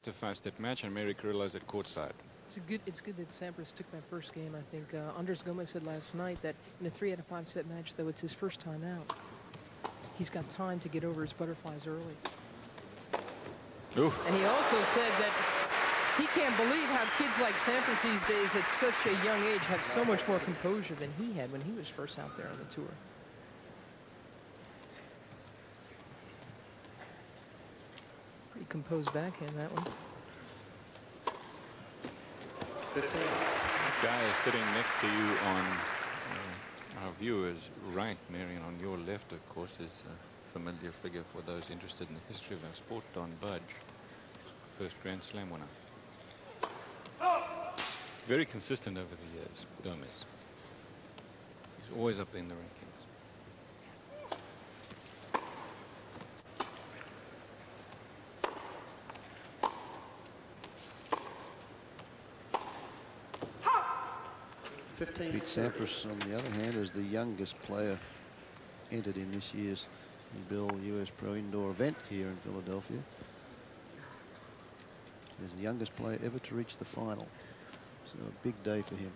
a 5-set match, and Mary Carrillo's at courtside. It's good that Sampras took that first game. I think Andres Gomez said last night that in a 3 out of 5 set match, though it's his first time out, he's got time to get over his butterflies early. Ooh. And he also said that he can't believe how kids like Sampras these days at such a young age have so much more composure than he had when he was first out there on the tour. Pretty composed backhand, that one. The guy is sitting next to you on our viewers' right, Marion. On your left, of course, is a familiar figure for those interested in the history of our sport, Don Budge, first Grand Slam winner. Very consistent over the years, Gomez. He's always up in the rankings. Pete Sampras, on the other hand, is the youngest player entered in this year's Ebel U.S. Pro Indoor event here in Philadelphia. He's the youngest player ever to reach the final. So a big day for him.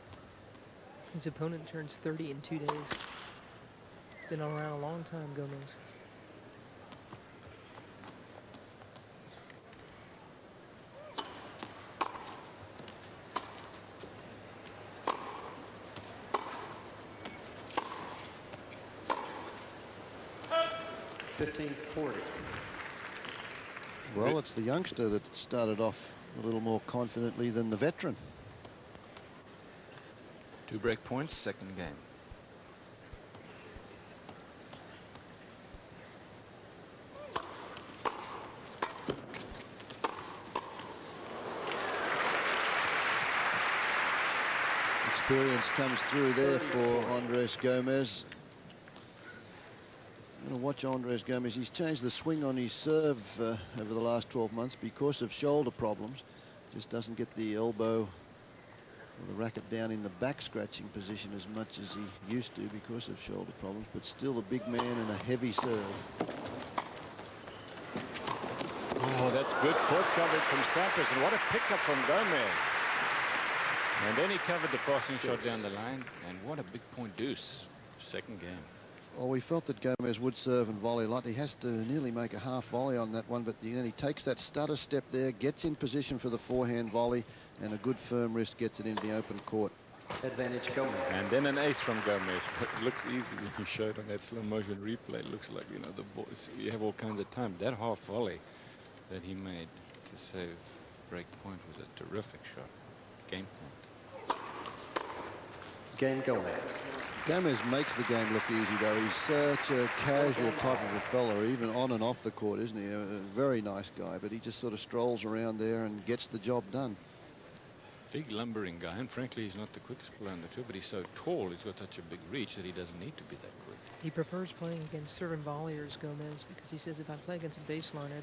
His opponent turns 30 in 2 days. Been around a long time, Gomez. Well, it's the youngster that started off a little more confidently than the veteran. 2 break points, second game. Experience comes through there for Andres Gomez. I'm going to watch Andres Gomez. He's changed the swing on his serve over the last 12 months because of shoulder problems. Just doesn't get the elbow or the racket down in the back scratching position as much as he used to because of shoulder problems, but still a big man and a heavy serve. Oh, that's good court coverage from Sampras, and what a pickup from Gomez. And then he covered the passing shot down the line, and what a big point deuce. Second game. Well, we felt that Gomez would serve and volley a lot. He has to nearly make a half volley on that one, but then he takes that stutter step there, gets in position for the forehand volley, and a good firm wrist gets it into the open court. Advantage Gomez. And then an ace from Gomez. But it looks easy when you show it on that slow motion replay. It looks like, you know, the boys, you have all kinds of time. That half volley that he made to save break point was a terrific shot. Game point. Game Gomez. Gomez makes the game look easy, though. He's such a casual type of a fella, even on and off the court, isn't he? A very nice guy, but he just sort of strolls around there and gets the job done. Big lumbering guy, and frankly, he's not the quickest player on the tour, but he's so tall, he's got such a big reach that he doesn't need to be that quick. He prefers playing against serve and volleyers, Gomez, because he says if I play against a baseliner,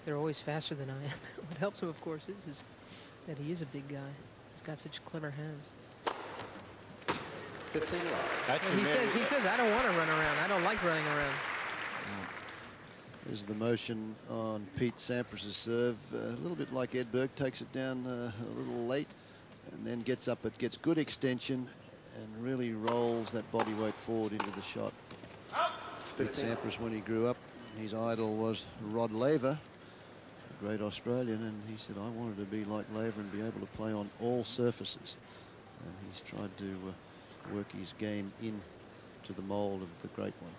they're always faster than I am. What helps him, of course, is that he is a big guy. He's got such clever hands. 15 and he says, I don't want to run around. I don't like running around. There's the motion on Pete Sampras' serve. A little bit like Ed Berg, takes it down a little late and then gets up. It gets good extension and really rolls that body weight forward into the shot. Pete Sampras, when he grew up, his idol was Rod Laver, a great Australian, and he said, I wanted to be like Laver and be able to play on all surfaces. And he's tried to work his game into the mold of the great one.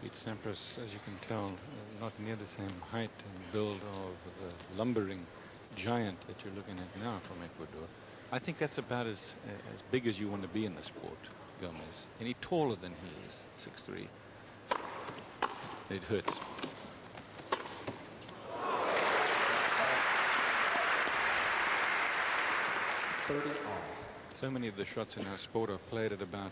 Pete Sampras, as you can tell, not near the same height and build of the lumbering giant that you're looking at now from Ecuador. I think that's about as big as you want to be in the sport, Gomez. Any taller than he is, 6'3". It hurts. So many of the shots in our sport are played at about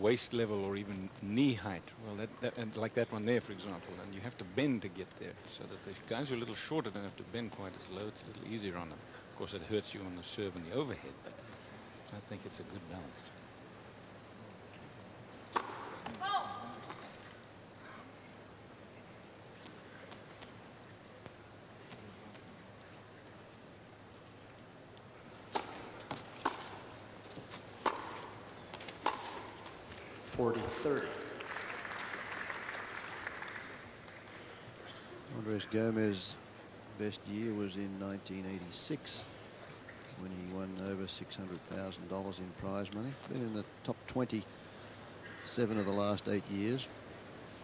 waist level or even knee height. Well, and like that one there, for example, and you have to bend to get there, so that the guys who are a little shorter don't have to bend quite as low. It's a little easier on them. Of course, it hurts you on the serve and the overhead, but I think it's a good balance. Andres Gomez's best year was in 1986 when he won over $600,000 in prize money. Been in the top 27 of the last 8 years.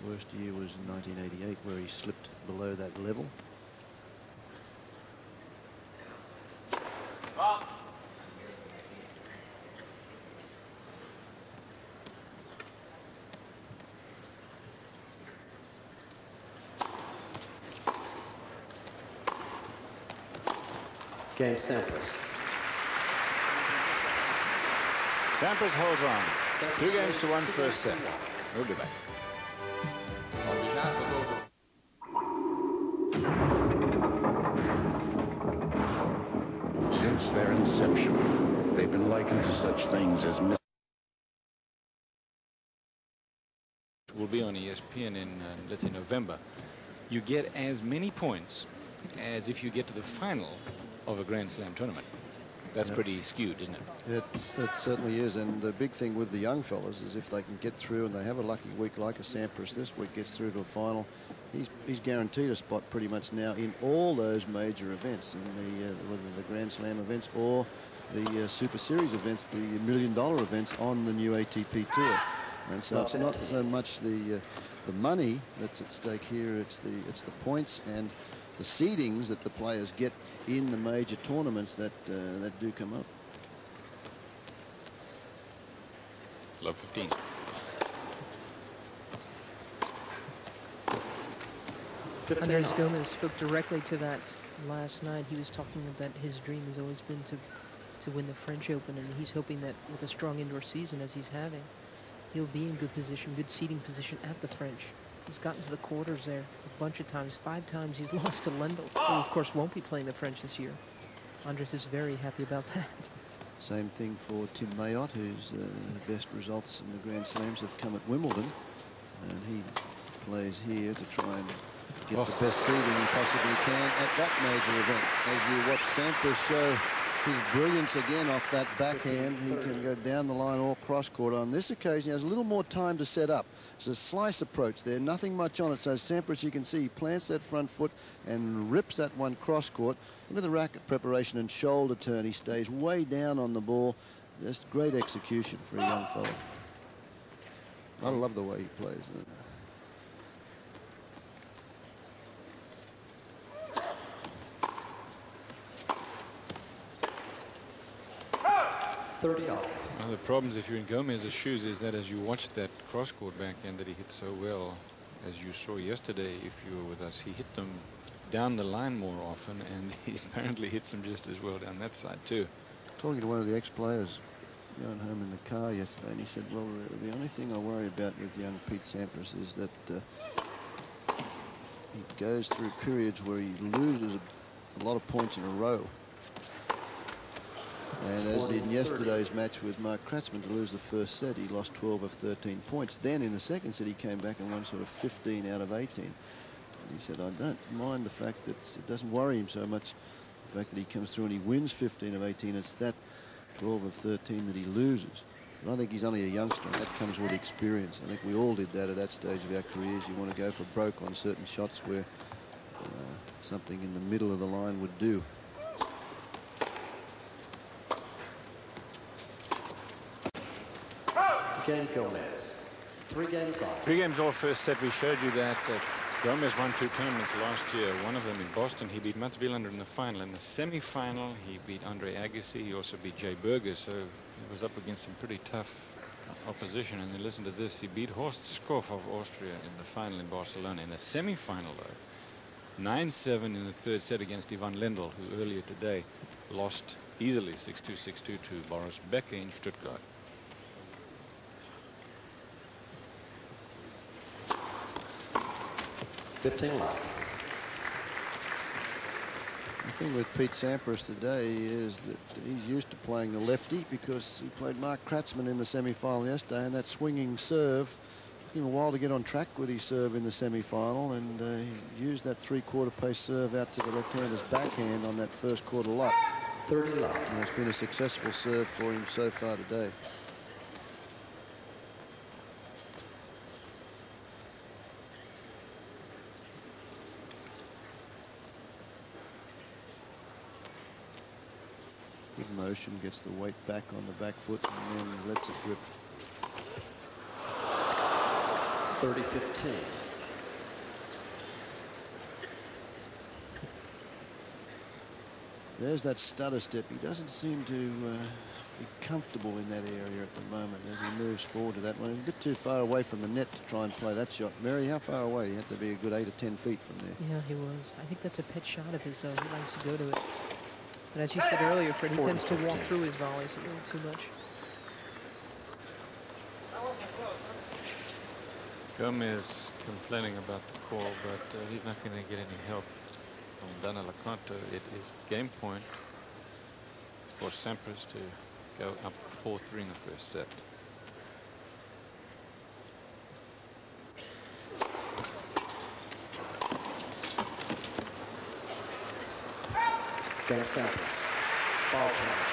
Worst year was in 1988 where he slipped below that level. Game Sampras. Sampras holds on. 2 games to 1 first set. We'll be back. On behalf of those. Since their inception, they've been likened to such things as will be on ESPN in, let's say, November. You get as many points as if you get to the final of a Grand Slam tournament. That's pretty skewed, isn't it? It certainly is, and the big thing with the young fellas is if they can get through and they have a lucky week like a Sampras this week, gets through to a final, he's guaranteed a spot pretty much now in all those major events, in whether the Grand Slam events or the Super Series events, the $1 million events on the new ATP Tour. And so it's not so much the money that's at stake here, it's the points and the seedings that the players get in the major tournaments that do come up. Love 15. Andres Gomez spoke directly to that last night. He was talking about his dream has always been to win the French Open, and he's hoping that with a strong indoor season as he's having, he'll be in good position, good seating position at the French. He's gotten to the quarters there a bunch of times. 5 times he's lost to Lendl, who of course won't be playing the French this year. Andres is very happy about that. Same thing for Tim Mayotte, whose best results in the Grand Slams have come at Wimbledon, and he plays here to try and get the best seeding he possibly can at that major event. As you watch Sampras show his brilliance again off that backhand, he can go down the line or cross court. On this occasion, he has a little more time to set up. It's a slice approach there, nothing much on it. So Sampras, you can see, he plants that front foot and rips that one cross court. Look at the racket preparation and shoulder turn. He stays way down on the ball. Just great execution for a young fellow. I love the way he plays. 30 off. One of the problems if you're in Gomez's shoes is that as you watch that cross-court backhand that he hit so well, as you saw yesterday if you were with us, he hit them down the line more often, and he apparently hits them just as well down that side too. Talking to one of the ex-players going home in the car yesterday, and he said, well, the only thing I worry about with young Pete Sampras is that he goes through periods where he loses a lot of points in a row. And as in yesterday's match with Mark Kratzmann, to lose the first set, he lost 12 of 13 points. Then in the second set, he came back and won sort of 15 out of 18. And he said, I don't mind the fact that it doesn't worry him so much, the fact that he comes through and he wins 15 of 18. It's that 12 of 13 that he loses. But I think he's only a youngster, and that comes with experience. I think we all did that at that stage of our careers. You want to go for broke on certain shots where something in the middle of the line would do. Game Gomez. 3 games off. 3 games off first set. We showed you that Gomez won 2 tournaments last year. One of them in Boston. He beat Mats Wilander in the final. In the semi-final, he beat Andre Agassi. He also beat Jay Berger. So he was up against some pretty tough opposition. And then listen to this. He beat Horst Skoff of Austria in the final in Barcelona. In the semi-final, though, 9-7 in the third set against Ivan Lendl, who earlier today lost easily 6-2, 6-2 to Boris Becker in Stuttgart. 15 love. The thing with Pete Sampras today is that he's used to playing the lefty because he played Mark Kratzmann in the semi-final yesterday, and that swinging serve took him a while to get on track with his serve in the semi-final, and he used that three-quarter pace serve out to the left-hander's backhand on that first quarter lot. 30 love. And it's been a successful serve for him so far today. Good motion, gets the weight back on the back foot and then lets it drip. 30-15. There's that stutter step. He doesn't seem to be comfortable in that area at the moment as he moves forward to that one. He's a bit too far away from the net to try and play that shot. Mary, how far away? He had to be a good 8 or 10 feet from there. Yeah, he was. I think that's a pet shot of his, though. He likes to go to it. But as you said earlier, Fred, he tends to walk through his volleys a little too much. Gomez complaining about the call, but he's not going to get any help from Dana Lacanto. It is game point for Sampras to go up 4-3 in the first set. Game Sampras. Ball challenge.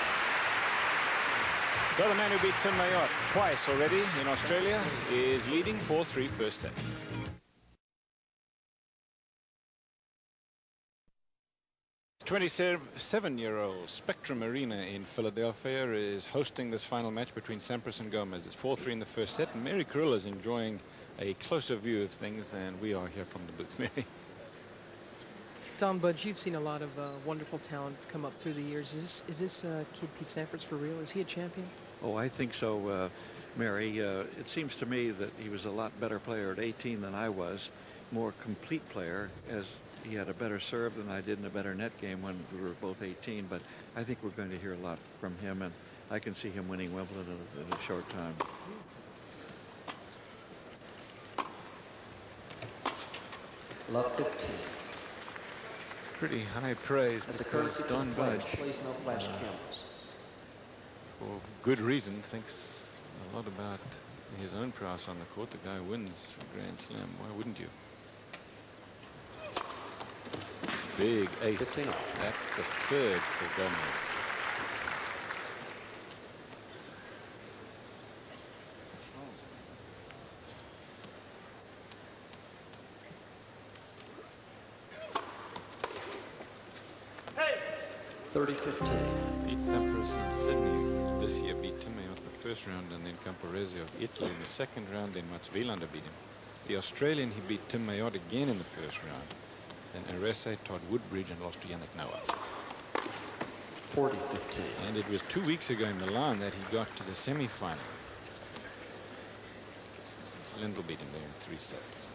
So the man who beat Tim Mayotte twice already in Australia is leading 4-3 first set. The 27-year-old Spectrum Arena in Philadelphia is hosting this final match between Sampras and Gomez. It's 4-3 in the first set, and Mary Carrillo is enjoying a closer view of things than we are here from the booth. Mary. Don Budge, you've seen a lot of wonderful talent come up through the years. Is this kid Pete Sampras for real? Is he a champion? Oh, I think so, Mary. It seems to me that he was a lot better player at 18 than I was, more complete player, as he had a better serve than I did and a better net game when we were both 18. But I think we're going to hear a lot from him, and I can see him winning Wimbledon in a short time. Love 15. Pretty high praise because Don Budge, for good reason, thinks a lot about his own prowess on the court. The guy wins a Grand Slam. Why wouldn't you? Big ace. 15. That's the third for Gomez. Hey! 30-15. Pete Sampras in Sydney this year beat Tim Mayotte the first round, and then Camporese of Italy in the second round. Then Mats Wilander beat him. The Australian, he beat Tim Mayotte again in the first round. Then Arese, Todd Woodbridge, and lost to Yannick Noah. 40-15. And it was 2 weeks ago in Milan that he got to the semi-final. Lindell beat him there in 3 sets.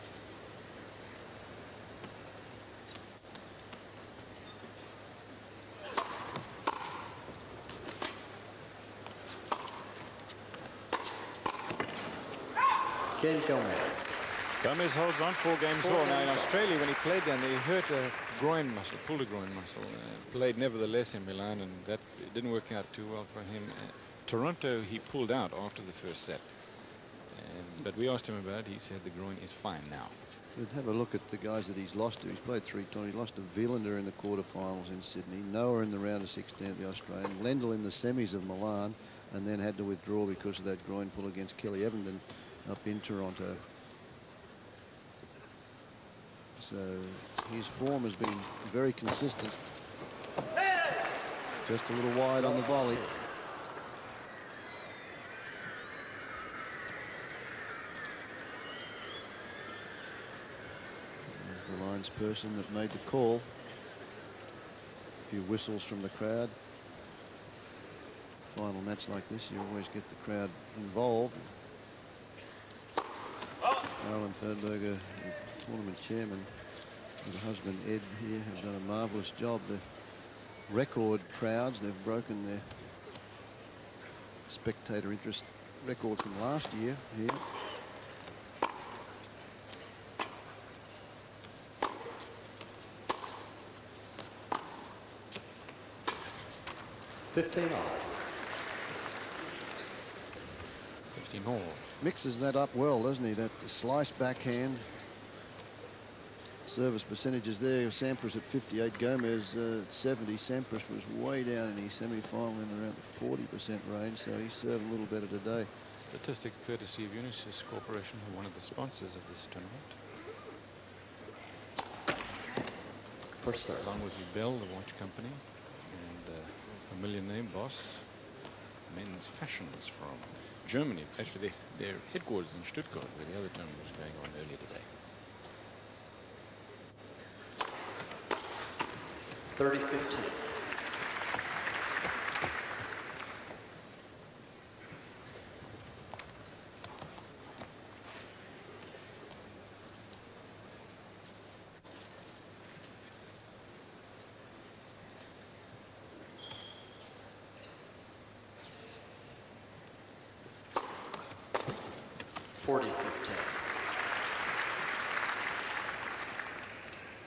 Ken Gomez. Gomez holds on 4 games all. Now in Australia, when he played down there, he hurt a groin muscle, pulled a groin muscle. Played nevertheless in Milan, and that didn't work out too well for him. Toronto, he pulled out after the first set. But we asked him about it. He said the groin is fine now. We'd have a look at the guys that he's lost to. He's played 3 times. He lost to Wilander in the quarterfinals in Sydney, Noah in the round of 16 at the Australian, Lendl in the semis of Milan, and then had to withdraw because of that groin pull against Kelly Evenden up in Toronto. So his form has been very consistent. Just a little wide on the volley. There's the lines person that made the call. A few whistles from the crowd. Final match like this, you always get the crowd involved. Alan Ferdberger, the tournament chairman, and her husband Ed here have done a marvellous job. The record crowds, they've broken their spectator interest record from last year here. 15 all. 15 all. Mixes that up well, doesn't he? That slice backhand. Service percentages there. Sampras at 58, Gomez at 70. Sampras was way down in his semi-final in around the 40% range, so he served a little better today. Statistic courtesy of Unisys Corporation, who are one of the sponsors of this tournament. First serve. Along with Ebel, the watch company, and familiar name boss, Men's Fashions from Germany. Actually, their headquarters in Stuttgart, where the other tournament was going on earlier today. 30-15.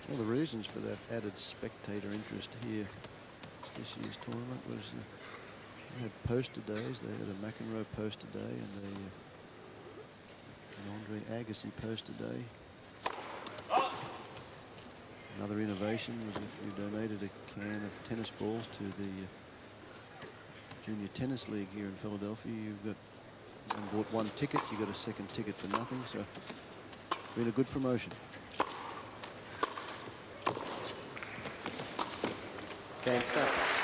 Well, the reasons for that added spectator interest here this year's tournament was they had poster days. They had a McEnroe poster day and an Andre Agassi poster day. Another innovation was if you donated a can of tennis balls to the Junior Tennis League here in Philadelphia, you've got and bought one ticket, you got a second ticket for nothing. So, been a good promotion. Game Sampras.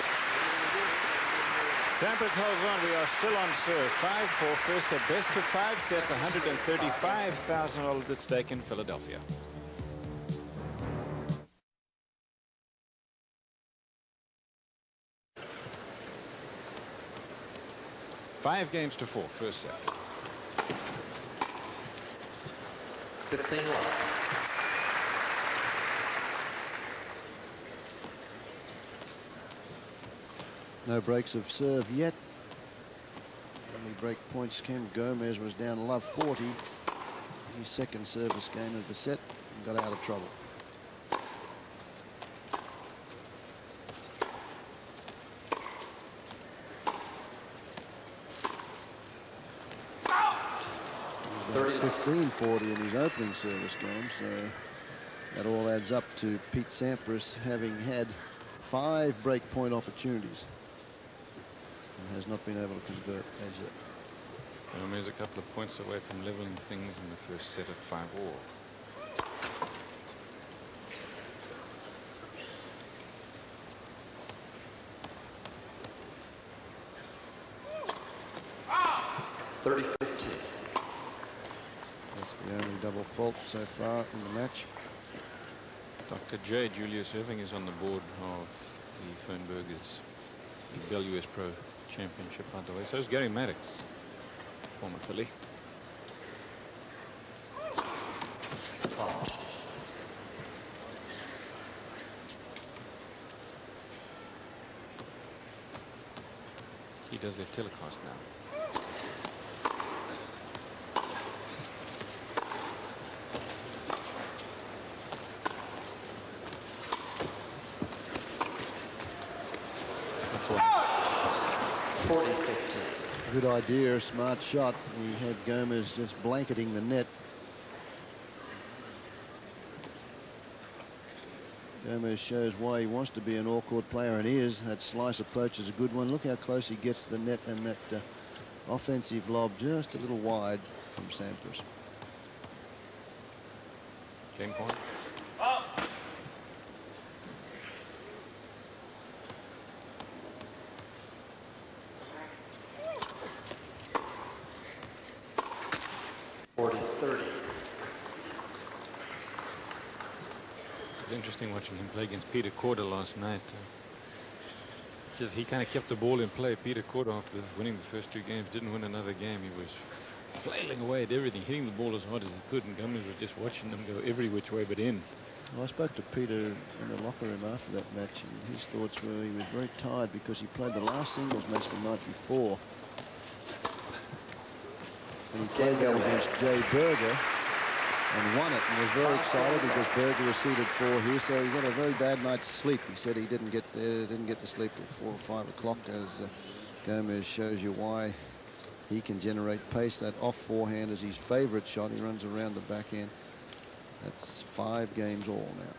Sampras holds on. We are still on serve. 5-4 first set. Best of 5 sets. $135,000 at stake in Philadelphia. Five games to 4 first set. 15 love. No breaks of serve yet. Only break points came. Gomez was down love 40. His second service game of the set and got out of trouble. He's got 15-40 in his opening service game, so that all adds up to Pete Sampras having had 5 break point opportunities. Has not been able to convert as yet. Gomez a couple of points away from leveling things in the first set at 5 all. That's the only double fault so far in the match. Dr. J. Julius Irving is on the board of the Fernbergers Ebel U.S. Pro Championship, by the way. So is Gary Maddox, former Philly. He does their telecast now. That's all. 40-15. Good idea, smart shot. He had Gomez just blanketing the net. Gomez shows why he wants to be an all-court player, and he is. That slice approach is a good one. Look how close he gets to the net, and that offensive lob just a little wide from Sampras. Game point. Interesting watching him play against Peter Korda last night. Just he kind of kept the ball in play. Peter Korda, after winning the first 2 games, didn't win another game. He was flailing away at everything, hitting the ball as hard as he could, and Gomez was just watching them go every which way but in. Well, I spoke to Peter in the locker room after that match, and his thoughts were he was very tired because he played the last singles match the night before. And he played that against Jay Berger. and won it, and was very excited because Berger was seated 4 here, so he got a very bad night's sleep. He said he didn't get to sleep till 4 or 5 o'clock, as Gomez shows you why he can generate pace. That off forehand is his favorite shot. He runs around the backhand. That's 5 games all now.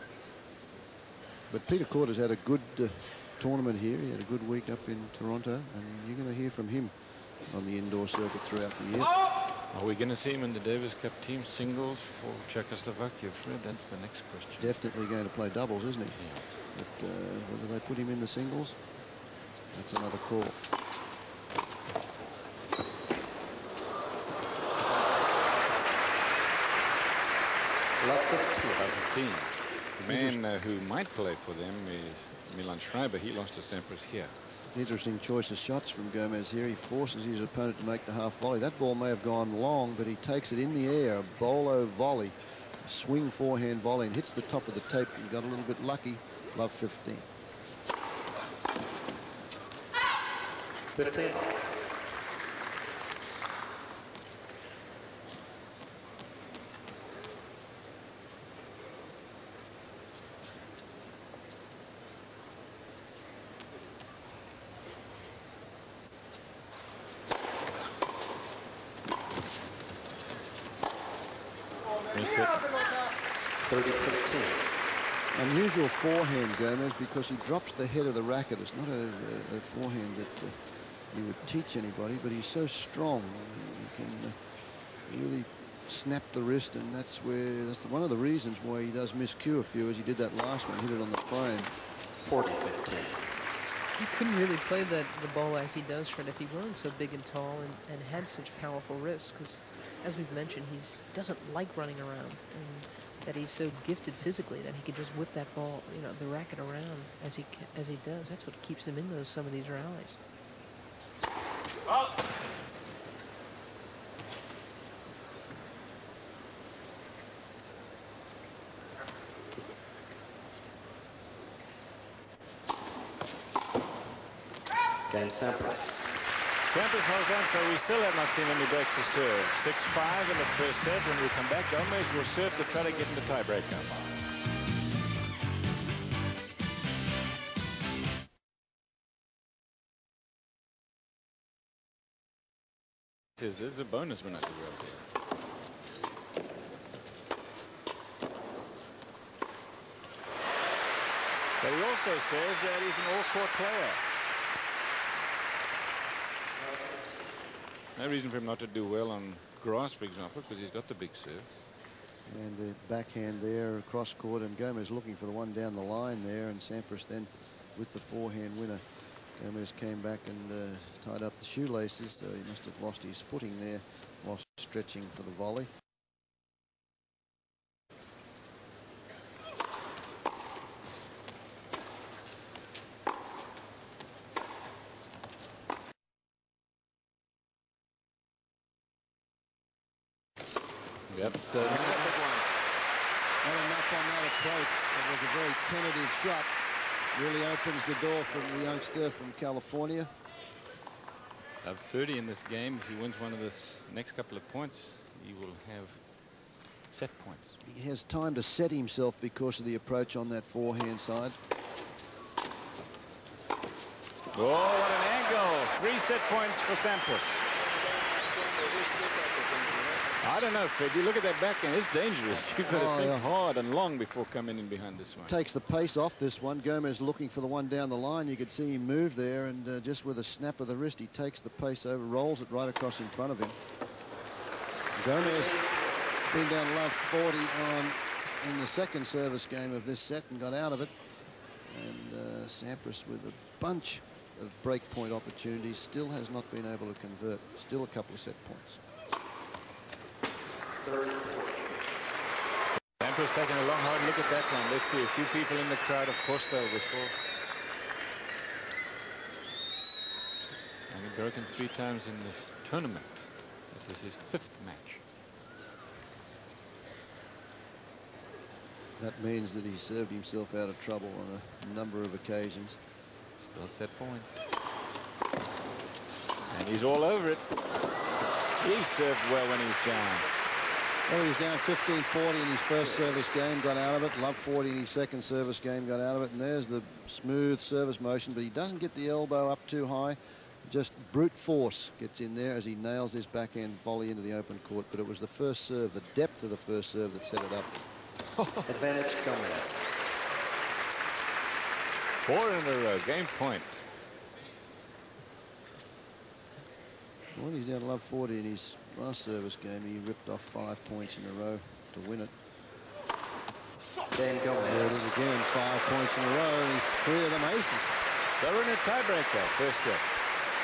But Peter Korda's had a good tournament here. He had a good week up in Toronto, and you're going to hear from him on the indoor circuit throughout the year. Are we going to see him in the Davis Cup team singles for Czechoslovakia, Fred? That's the next question. Definitely going to play doubles, isn't he? Yeah. But whether they put him in the singles, that's another call. Love 15. Love 15. The man who might play for them is Milan Schreiber. He lost to Sampras here. Interesting choice of shots from Gomez here. He forces his opponent to make the half volley. That ball may have gone long, but he takes it in the air, a bolo volley, a swing forehand volley, and hits the top of the tape and got a little bit lucky. Love 15. 15. Reset. 30-15. Unusual forehand, Gomez, because he drops the head of the racket. It's not a forehand that you would teach anybody, but he's so strong. He can really snap the wrist, and that's one of the reasons why he does miscue a few, as he did that last one, hit it on the frame. 40-15. He couldn't really play the ball as he does, Fred, if he weren't so big and tall and had such powerful wrists, because as we've mentioned, he doesn't like running around, and that he's so gifted physically that he can just whip that ball, the racket around as he does. That's what keeps him in some of these rallies. Game Sampras. Sampras holds on, so we still have not seen any breaks to serve. 6-5 in the first set. When we come back, Gomez will serve to try to get in the tiebreaker. This is a bonus when I do well here. But he also says that he's an all-court player. No reason for him not to do well on grass, for example, because he's got the big serve. And the backhand there across court, and Gomez looking for the one down the line there, and Sampras then with the forehand winner. Gomez came back and tied up the shoelaces, so he must have lost his footing there while stretching for the volley. That's Not enough on that approach. It was a very tentative shot. Really opens the door for the youngster from California. Of 30 in this game. If he wins one of the next couple of points, he will have set points. He has time to set himself because of the approach on that forehand side. Oh, what an angle. 3 set points for Sampras. I don't know, Fred. You look at that backhand, it's dangerous. You've got to think hard and long before coming in behind this one. Takes the pace off this one. Gomez looking for the one down the line. You could see him move there, and just with a snap of the wrist, he takes the pace over, rolls it right across in front of him. Gomez been down love 40 in the second service game of this set and got out of it. And Sampras with a bunch of breakpoint opportunities still has not been able to convert. Still a couple of set points. Sampras taking a long, hard look at that one. Let's see, a few people in the crowd, of course they'll whistle. And he's broken 3 times in this tournament. This is his 5th match. That means that he served himself out of trouble on a number of occasions. Still set point. And he's all over it. He served well when he's down. Well, he was down 15-40 in his first service game, got out of it. Love 40 in his second service game, got out of it. And there's the smooth service motion, but he doesn't get the elbow up too high. Just brute force gets in there as he nails his backhand volley into the open court. But it was the first serve, the depth of the first serve that set it up. Advantage Gomez. 4 in a row. Game point. Well, he's down to love 40 in his last service game. He ripped off 5 points in a row to win it. Dan Gomez. There it is again, 5 points in a row, and he's 3 of them aces. So we're in a tiebreaker. First set.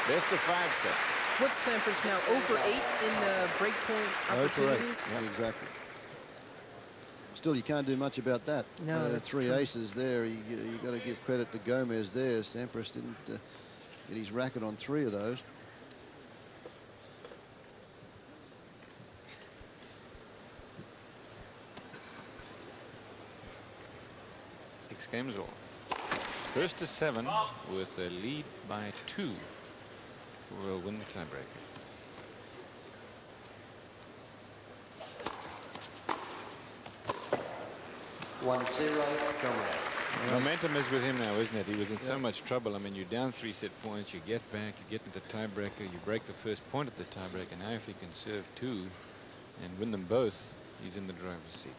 Best of 5 sets. What's Sampras now? 0 for 8 in breakpoint opportunities? Yeah, exactly. Still, you can't do much about that. No, that's 3 true. aces there. You got to give credit to Gomez there. Sampras didn't get his racket on 3 of those. Games all. First to 7 with a lead by 2 will win the tiebreaker. One zero Gomez. Momentum is with him now, isn't it? He was in so much trouble. I mean, you're down 3 set points, you get back, you get into the tiebreaker, you break the first point of the tiebreaker. Now if he can serve 2 and win them both, he's in the driver's seat.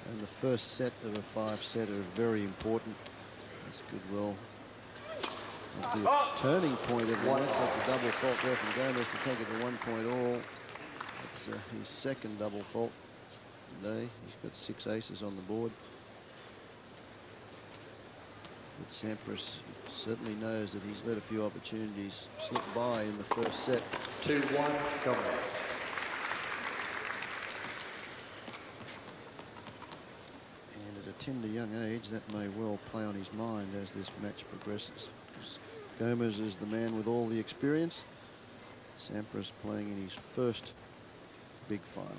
And the first set of a 5-setter is very important. That's Goodwill. That'll be a turning point in the match. That's a double fault there from Gomez to take it to 1 point all. That's his second double fault today. He's got 6 aces on the board. But Sampras certainly knows that he's let a few opportunities slip by in the first set. 2-1 Gomez. And at a tender young age, that may well play on his mind as this match progresses. Gomez is the man with all the experience. Sampras playing in his first big final.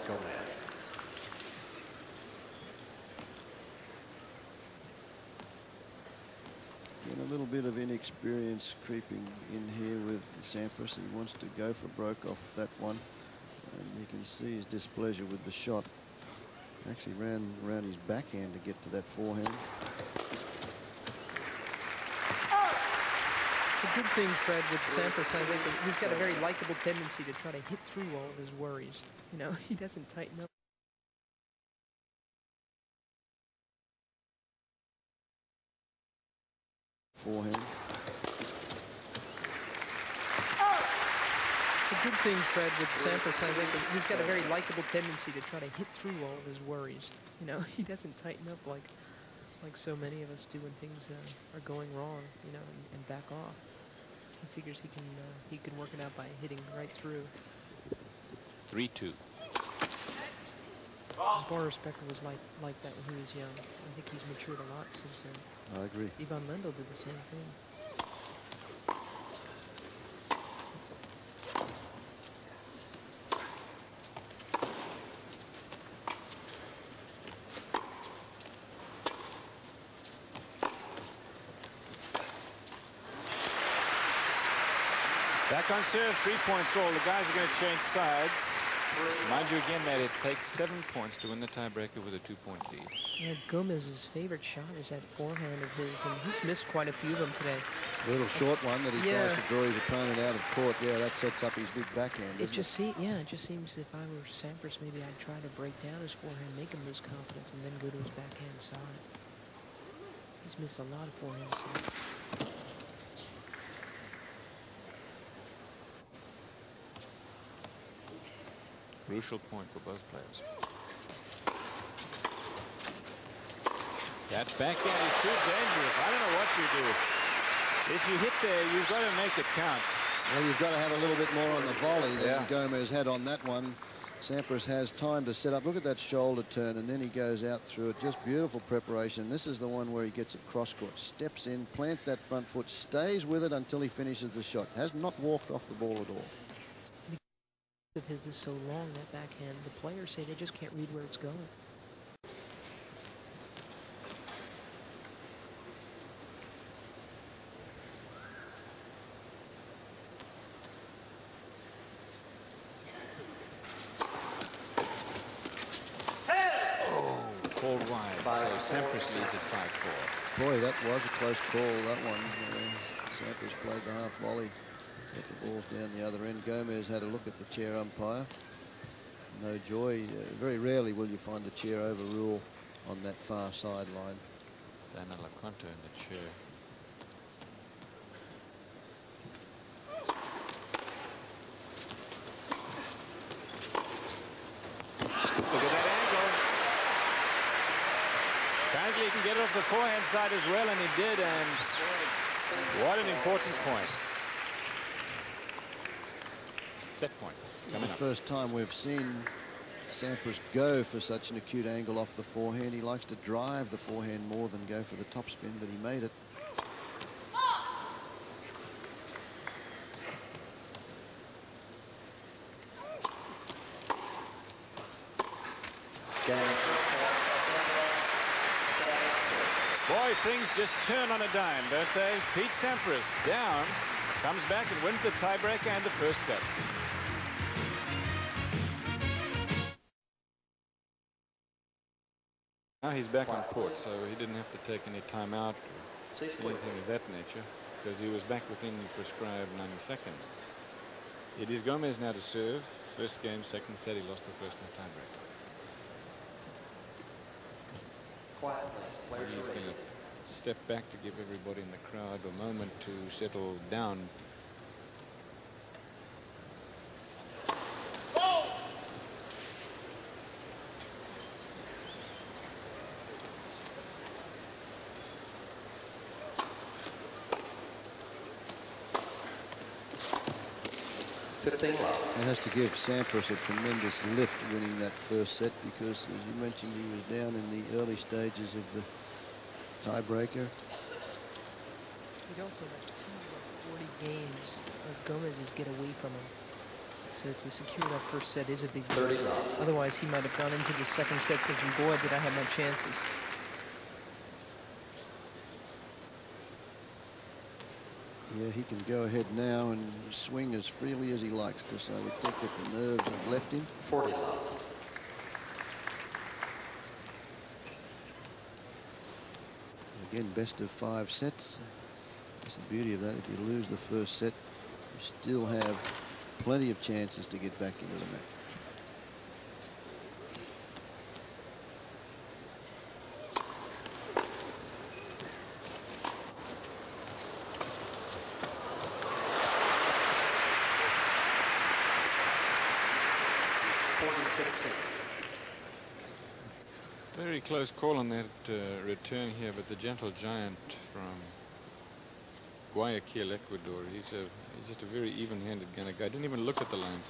Gomez. And a little bit of inexperience creeping in here with Sampras. He wants to go for broke off that one. And you can see his displeasure with the shot. Actually ran around his backhand to get to that forehand. The good thing, Fred, with Sampras, I think he's got a very likable tendency to try to hit through all of his worries. You know, he doesn't tighten up. Forehand. The good thing, Fred, with Sampras, I think he's got a very likable tendency to try to hit through all of his worries. You know, he doesn't tighten up like so many of us do when things are going wrong, you know, and back off. He figures he can work it out by hitting right through. 3-2. Boris Becker was like that when he was young. I think he's matured a lot since then. I agree. Ivan Lendl did the same thing. Back on serve, 3 points all. The guys are going to change sides. Mind you again that it takes 7 points to win the tiebreaker with a 2-point lead. Yeah, Gomez's favorite shot is that forehand of his, and he's missed quite a few of them today. Little short one that he tries to draw his opponent out of court. Yeah, that sets up his big backhand. It just seems if I were Sampras, maybe I'd try to break down his forehand, make him lose confidence, and then go to his backhand side. He's missed a lot of forehands today. Crucial point for both players. That backhand is too dangerous. I don't know what you do. If you hit there, you've got to make it count. Well, you've got to have a little bit more on the volley than Gomez had on that one. Sampras has time to set up. Look at that shoulder turn, and then he goes out through it. Just beautiful preparation. This is the one where he gets it cross-court, steps in, plants that front foot, stays with it until he finishes the shot. Has not walked off the ball at all. Of his is so long, that backhand, the players say they just can't read where it's going. Called wide. So Sampras leads at 5-4. Boy, that was a close call, that one. Sampras played the half volley. Get the balls down the other end. Gomez had a look at the chair umpire. No joy. Very rarely will you find the chair overrule on that far sideline. Dana LaConte in the chair. Look at that angle. Apparently he can get it off the forehand side as well, and he did, and what an important point. Set point coming up. The first time we've seen Sampras go for such an acute angle off the forehand. He likes to drive the forehand more than go for the topspin, but he made it. Boy, things just turn on a dime, don't they? Pete Sampras down, comes back and wins the tiebreaker and the first set. Now he's back on court, so he didn't have to take any time out or anything of that nature, because he was back within the prescribed 90 seconds. It is Gomez now to serve. First game, second set, he lost the first in the tiebreaker. He's going to step back to give everybody in the crowd a moment to settle down. It has to give Sampras a tremendous lift winning that first set, because, as you mentioned, he was down in the early stages of the tiebreaker. He'd also let 40 games of Gomez's get away from him. So to secure that first set is a big deal. Otherwise, he might have gone into the second set thinking, boy, did I have my chances. Yeah, he can go ahead now and swing as freely as he likes, because I would think that the nerves have left him. 40 love. Again, best of 5 sets. That's the beauty of that. If you lose the first set, you still have plenty of chances to get back into the match. Very close call on that return here, but the gentle giant from Guayaquil, Ecuador, he's just a very even-handed kind of guy. Didn't even look at the line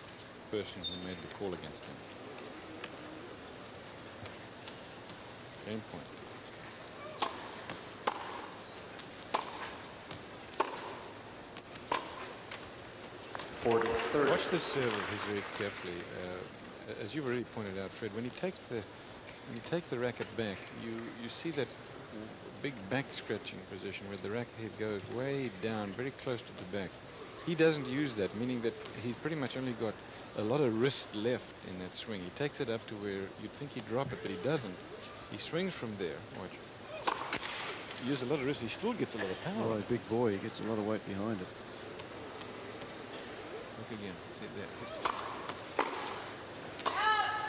person who made the call against him. Game point. Watch the serve of his very carefully. As you've already pointed out, Fred, when you take the racket back, you see that big back scratching position where the racket head goes way down, very close to the back. He doesn't use that, meaning that he's pretty much only got a lot of wrist left in that swing. He takes it up to where you'd think he'd drop it, but he doesn't. He swings from there. Watch. He uses a lot of wrist. He still gets a lot of power. Oh, big boy. He gets a lot of weight behind it. Look again. See there.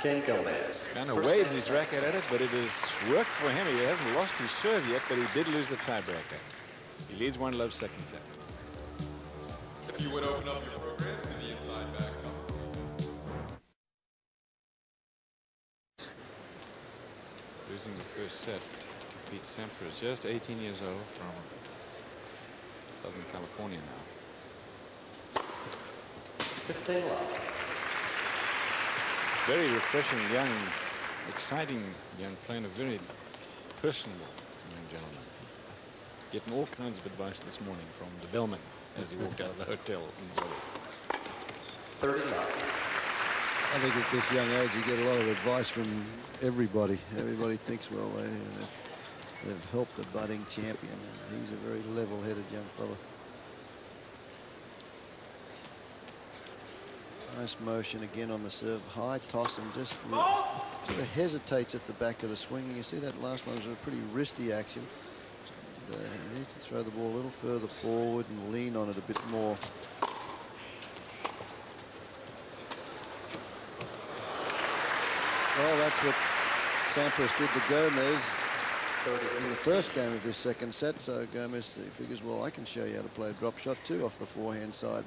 Ken Gomez. Kind of waves his racket at it, but it has worked for him. He hasn't lost his serve yet, but he did lose the tiebreaker. He leads 1-love second set. If you would open up your programs to the inside back couple. Losing the first set to Pete Sampras, just 18 years old, from Southern California now. 15 love. Very refreshing, young, exciting young player, and a very personable young gentleman. Getting all kinds of advice this morning from the bellman as he walked out of the hotel in the lobby. 39. I think at this young age you get a lot of advice from everybody. Everybody thinks, well, they've helped a budding champion. And he's a very level-headed young fellow. Nice motion again on the serve. High toss and just sort of hesitates at the back of the swing. And you see that last one was a pretty wristy action. And, he needs to throw the ball a little further forward and lean on it a bit more. Well, that's what Sampras did to Gomez in the first game of this second set. So Gomez figures, well, I can show you how to play a drop shot too off the forehand side.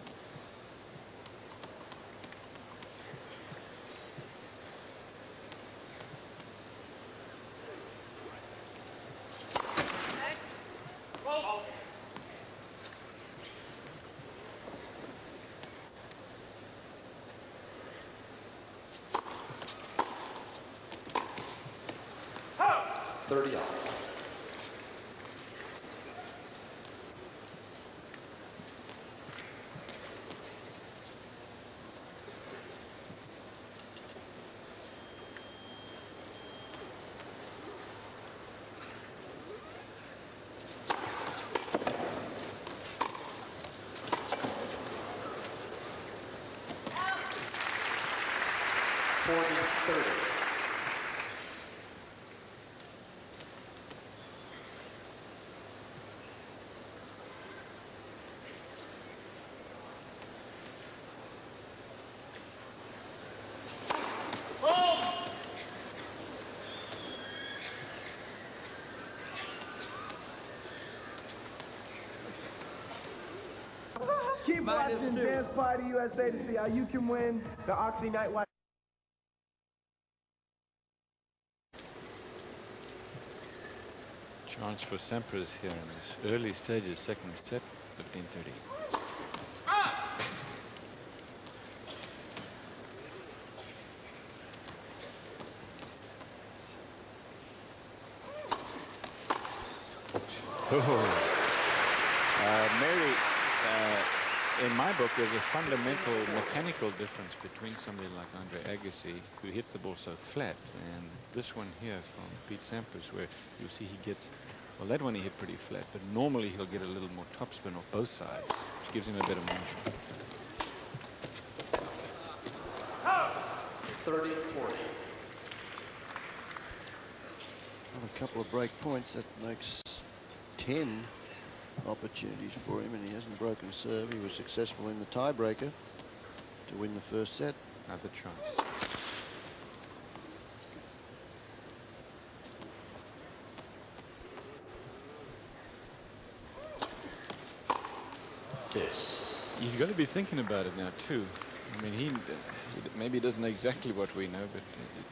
Keep watching Dance Party USA to see how you can win the Oxy Night Watch. Chance for Sampras here in this early stages, second set, 15:30. Mary, in my book, there's a fundamental mechanical difference between somebody like Andre Agassi, who hits the ball so flat, and this one here from Pete Sampras, where you see he gets, well, that one he hit pretty flat, but normally he'll get a little more topspin off both sides, which gives him a better motion. 30-40. A couple of break points, that makes 10 opportunities for him, and he hasn't broken serve. He was successful in the tiebreaker to win the first set. Another chance. He's got to be thinking about it now too. I mean, he maybe doesn't know exactly what we know, but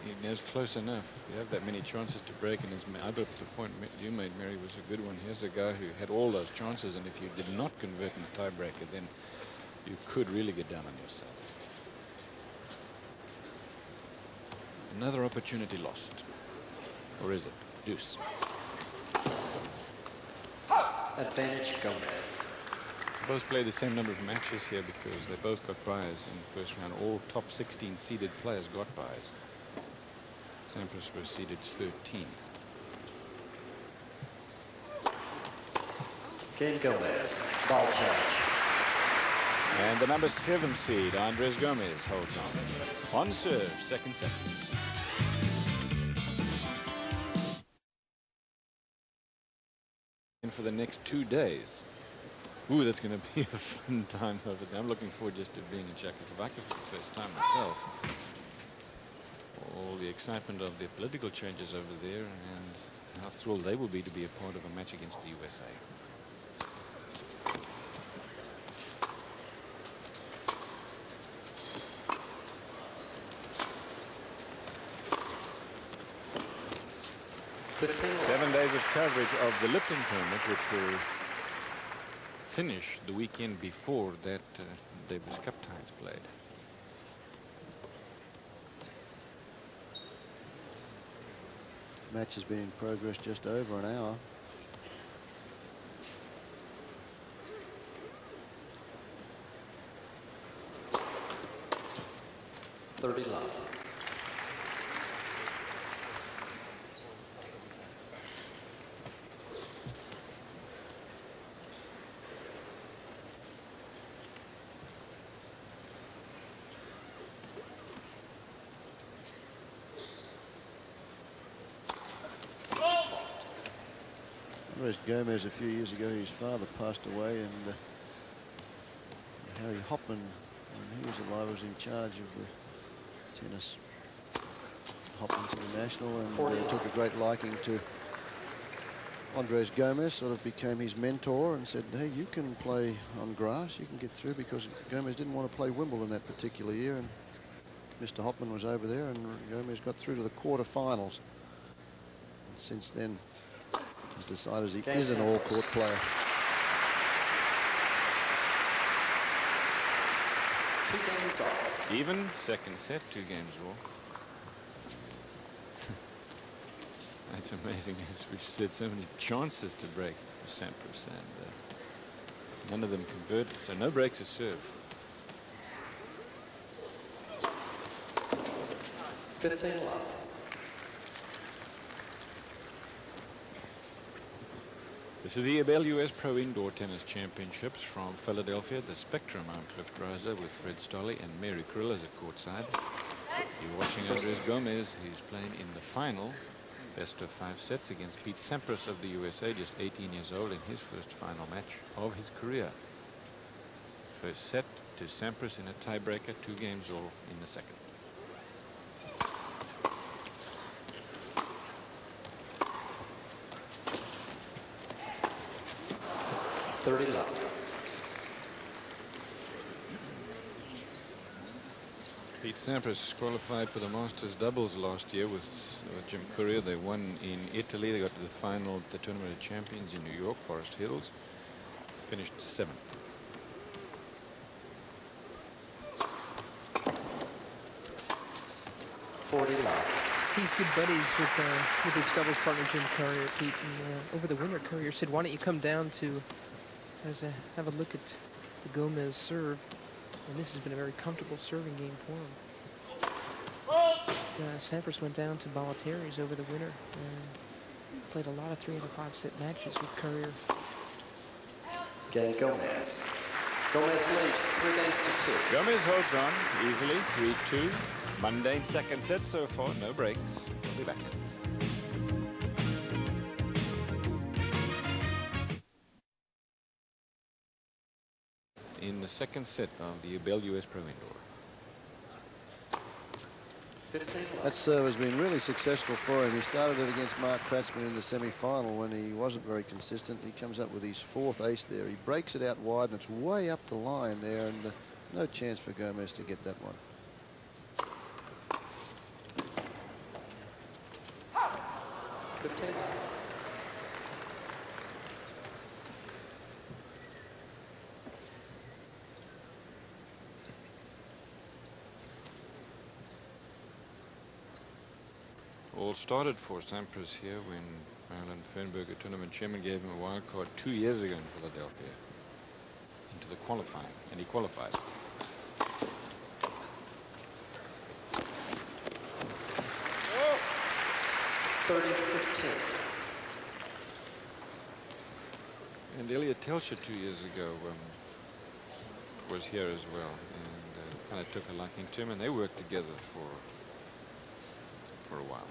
he knows close enough. You have that many chances to break, and I thought the point you made, Mary, was a good one. Here's a guy who had all those chances, and if you did not convert in the tiebreaker, then you could really get down on yourself. Another opportunity lost. Or is it? Deuce. Advantage Gomez. Both played the same number of matches here because they both got byes in the first round. All top 16 seeded players got byes. Sampras was seeded 13. Game Gomez. Ball charge. And the number 7 seed, Andres Gomez, holds on. On serve, second set. And for the next 2 days. Ooh, that's going to be a fun time over there. I'm looking forward just to being in Czechoslovakia for the first time myself. All the excitement of the political changes over there, and how thrilled they will be to be a part of a match against the USA. Seven days of coverage of the Lipton tournament, which will finish the weekend before that Davis Cup ties played. Match has been in progress just over an hour. $30. Andres Gomez, a few years ago, his father passed away, and Harry Hopman, when he was alive, was in charge of the tennis Hopman's International, and took a great liking to Andres Gomez, sort of became his mentor and said, hey, you can play on grass, you can get through, because Gomez didn't want to play Wimbledon that particular year, and Mr. Hopman was over there, and Gomez got through to the quarterfinals. And since then, he's decided he is an all-court player. 2 games off. Even second set, 2 games all. That's amazing. As we've said, so many chances to break for Sampras, and none of them converted. So no breaks of serve. 15 love. This is the Ebel U.S. Pro Indoor Tennis Championships from Philadelphia. The Spectrum on Cliff Riser with Fred Stolle and Mary Krill as at courtside. You're watching Andres Gomez. He's playing in the final, best of 5 sets against Pete Sampras of the USA, just 18 years old, in his first final match of his career. First set to Sampras in a tiebreaker, 2 games all in the second. $30 love. Pete Sampras qualified for the Masters doubles last year with Jim Courier. They won in Italy. They got to the final of the Tournament of Champions in New York, Forest Hills. Finished 7th. $40 love. He's good buddies with his doubles partner Jim Courier, Pete. And over the winter, Courier said, "Why don't you come down to have a look at the Gomez serve?" And this has been a very comfortable serving game for him. Sampras went down to Balotelli's over the winter and played a lot of 3 out of 5 set matches with Courier. Game Gomez. Gomez leads 3 games to 2. Gomez holds on easily, 3-2. Mundane second set so far, no breaks. We'll be back. In the second set of the Ebel U.S. Pro Indoor. That serve has been really successful for him. He started it against Mark Kratzmann in the semi-final when he wasn't very consistent. He comes up with his 4th ace there. He breaks it out wide, and it's way up the line there, and no chance for Gomez to get that one. All started for Sampras here when Alan Fernberg, a tournament chairman, gave him a wild card 2 years ago in Philadelphia into the qualifying, and he qualified. Oh. 30-15. And Elliot Telscher 2 years ago was here as well, and kind of took a liking to him, and they worked together for a while.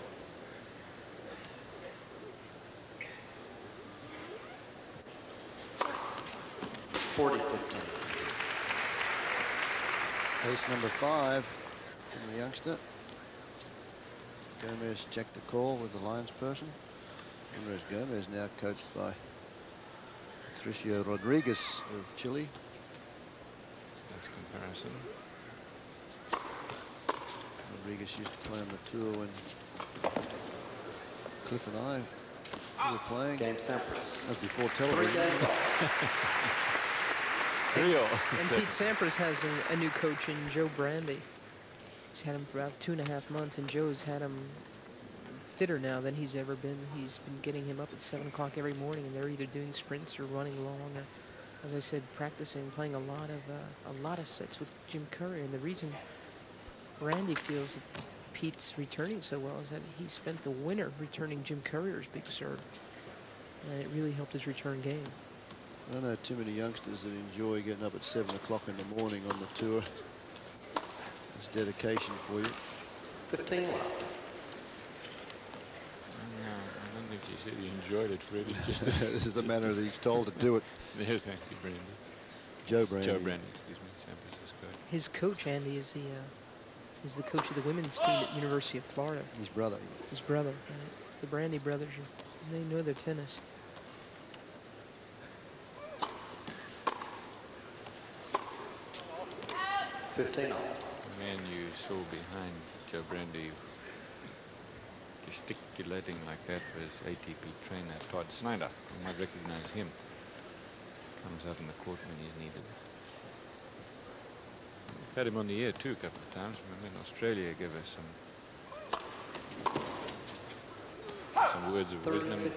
$40-15. Ace number 5 from the youngster. Gomez checked the call with the lines person. Andres Gomez now coached by Patricio Rodriguez of Chile. That's comparison. Rodriguez used to play on the tour when Cliff and I were playing. Game Sampras. That was before 3 television. games off. And Pete Sampras has a new coach in Joe Brandy. He's had him for about 2.5 months, and Joe's had him fitter now than he's ever been. He's been getting him up at 7 o'clock every morning, and they're either doing sprints or running long, or, as I said, practicing, playing a lot of sets with Jim Courier. And the reason Randy feels that Pete's returning so well is that he spent the winter returning Jim Courier's big serve, and it really helped his return game. I don't know too many youngsters that enjoy getting up at 7 o'clock in the morning on the tour. It's dedication for you. 15 left. I don't think he said he enjoyed it, Freddie. This is the manner that he's told to do it. There's actually Brandy. Joe Brandy. Joe Brandy, excuse me. Sampras' coach. His coach, Andy, is the coach of the women's team at University of Florida. His brother. His brother. The Brandy brothers, they know their tennis. $15. The man you saw behind Joe Brandy gesticulating like that was ATP trainer Todd Snyder. You might recognize him. Comes out in the court when he's needed. We've had him on the air too a couple of times. Remember in Australia, he gave us some words of wisdom,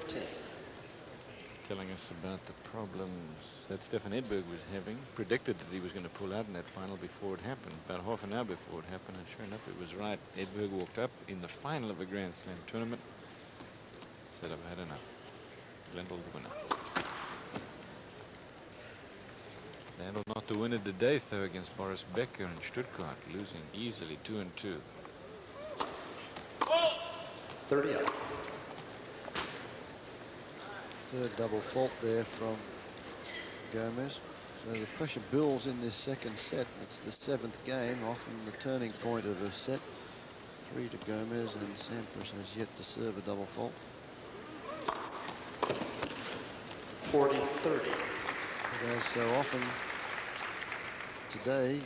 telling us about the problems that Stefan Edberg was having. Predicted that he was going to pull out in that final before it happened, about half an hour before it happened, and sure enough it was right. Edberg walked up in the final of a Grand Slam tournament, said, "I've had enough." Lendl the winner. Lendl not the winner today though against Boris Becker in Stuttgart, losing easily 2-2. 30 up. Third double fault there from Gomez. So the pressure builds in this second set. It's the 7th game, often the turning point of a set. 3 to Gomez, and Sampras has yet to serve a double fault. 40-30. As so often today,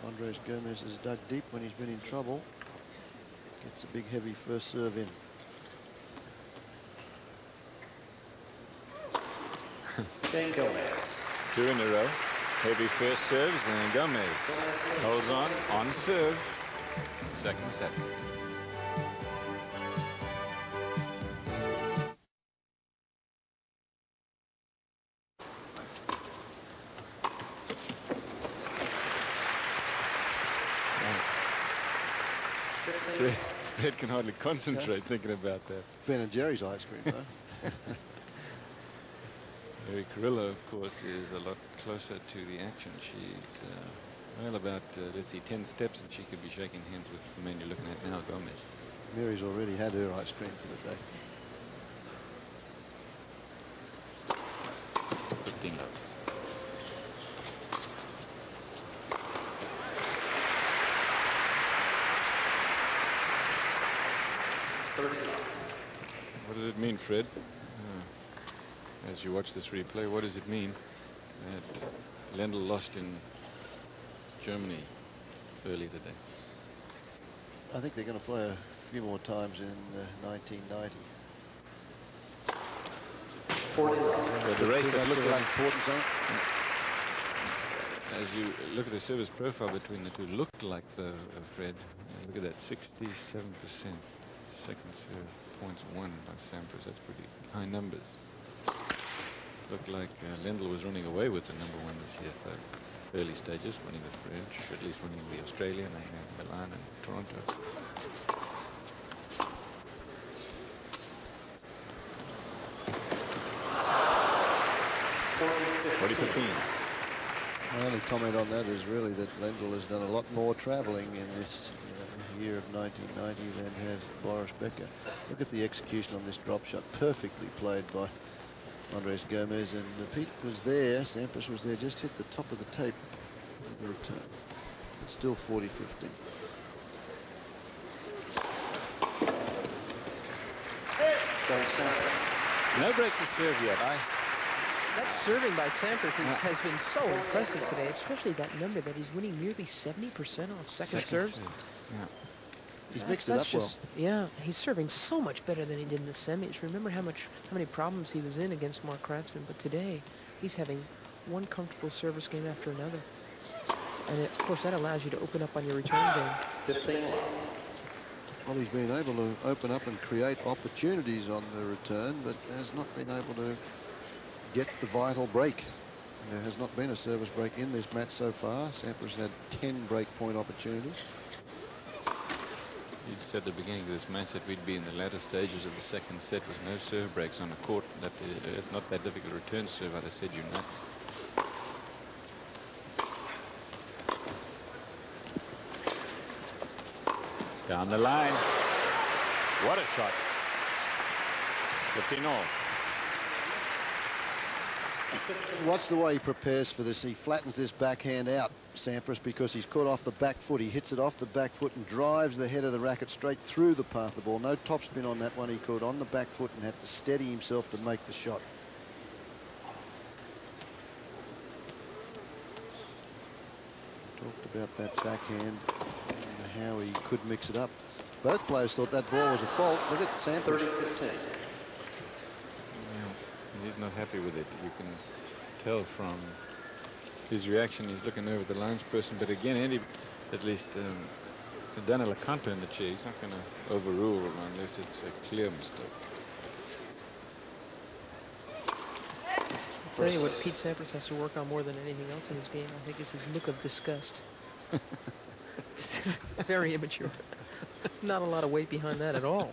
Andres Gomez has dug deep when he's been in trouble. Gets a big heavy first serve in. Game Gomez. 2 in a row. Heavy first serves, and Gomez holds on serve. Second set. Fred can hardly concentrate thinking about that. Ben and Jerry's ice cream, though. Mary Carrillo, of course, is a lot closer to the action. She's well about, let's see, 10 steps, and she could be shaking hands with the man you're looking at now, Gomez. Mary's already had her ice cream for the day. 15 love. What does it mean, Fred? As you watch this replay, what does it mean that Lendl lost in Germany early today? I think they're going to play a few more times in 1990. The race that looked like importance on it. As you look at the service profile between the two, looked like the Fred. Look at that, 67%. Second serve, points won by Sampras. That's pretty high numbers. Looked like Lendl was running away with the #1 this year, though. Early stages, winning the French, at least winning the Australian, they had Milan and Toronto. 40-15. My only comment on that is really that Lendl has done a lot more travelling in this year of 1990 than has Boris Becker. Look at the execution on this drop shot, perfectly played by Andres Gomez, and Pete was there, Sampras was there, just hit the top of the tape at the return. Still 40-15. No breaks to serve yet. That serving by Sampras has been so impressive today, especially that number that he's winning nearly 70% off second serves. Yeah. He's mixed it up well. Yeah, he's serving so much better than he did in the semis. Remember how many problems he was in against Mark Kratzmann, but today he's having one comfortable service game after another. And of course that allows you to open up on your return game. 15 love. Well, he's been able to open up and create opportunities on the return, but has not been able to get the vital break. There has not been a service break in this match so far. Sampras had 10 break point opportunities. You said at the beginning of this match that we'd be in the latter stages of the second set with no serve breaks on the court. That it's not that difficult to return serve. I'd have said you're nuts. Down the line. What a shot. 15-all. Watch the way he prepares for this. He flattens this backhand out, Sampras, because he's caught off the back foot. He hits it off the back foot and drives the head of the racket straight through the path of the ball. No topspin on that one. He caught on the back foot and had to steady himself to make the shot. Talked about that backhand and how he could mix it up. Both players thought that ball was a fault. Look at Sampras. 30-15. He's not happy with it. You can tell from his reaction. He's looking over the linesperson. But again, Andy, at least done a Lecanto in the chair. He's not going to overrule unless it's a clear mistake. I'll tell you what Pete Sampras has to work on more than anything else in his game, I think, is his look of disgust. Very immature. Not a lot of weight behind that at all.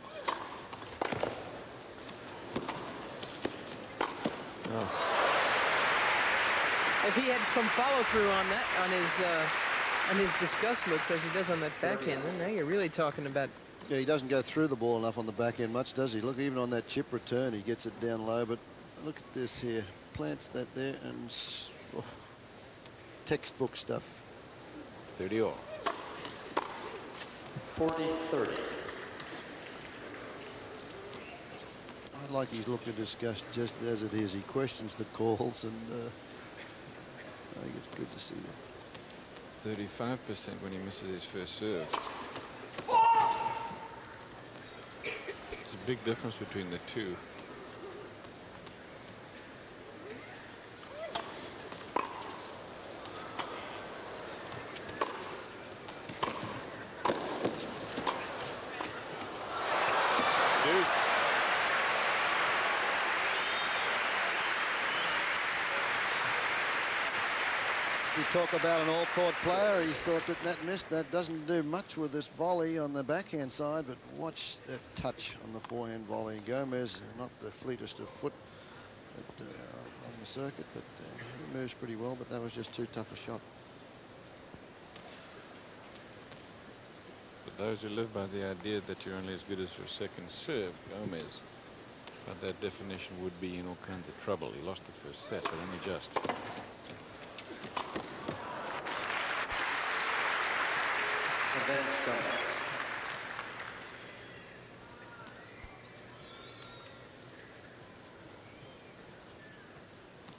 If he had some follow through on that, on his disgust looks as he does on that backhand, then now you're really talking about. Yeah, he doesn't go through the ball enough on the backhand much, does he? Look, even on that chip return, he gets it down low. But look at this here, plants that there, and textbook stuff. 30-all. 40-30. I like his look of disgust just as it is. He questions the calls, and I think it's good to see that. 35% when he misses his first serve. It's a big difference between the two. Talk about an all-court player. He thought that missed. That doesn't do much with this volley on the backhand side, but watch that touch on the forehand volley. Gomez, not the fleetest of foot on the circuit, but he moves pretty well, but that was just too tough a shot. For those who live by the idea that you're only as good as your second serve, Gomez, by that definition, would be in all kinds of trouble. He lost the first set, but only just.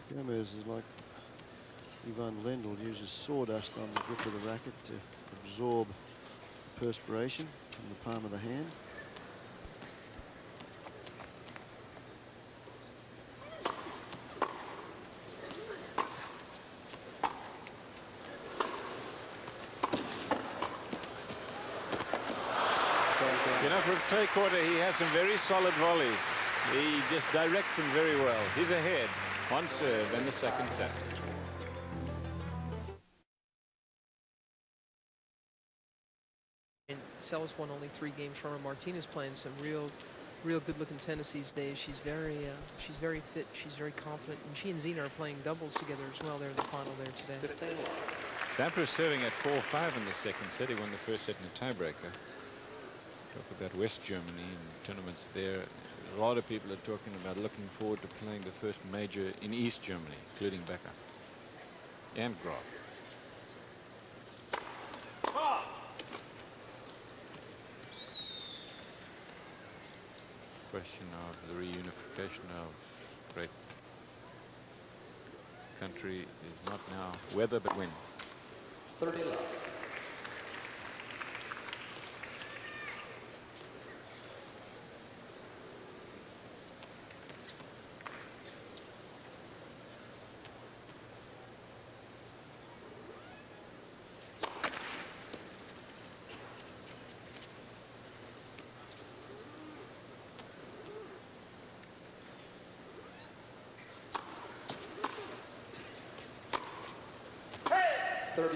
Gomez is like Ivan Lendl, uses sawdust on the grip of the racket to absorb perspiration from the palm of the hand. You know, for a clay quarter, he has some very solid volleys. He just directs them very well. He's ahead on serve in the second set. And Celis won only 3 games from her. Martinez playing some real good-looking tennis these days. She's very fit. She's very confident, and she and Zina are playing doubles together as well. They're in the final there today. Sampras serving at 4-5 in the second set. He won the first set in a tiebreaker. Talk about West Germany and tournaments there. A lot of people are talking about looking forward to playing the first major in East Germany, including Becker and Graf. Question of the reunification of great country is not now whether but when. 30 left. 30-15.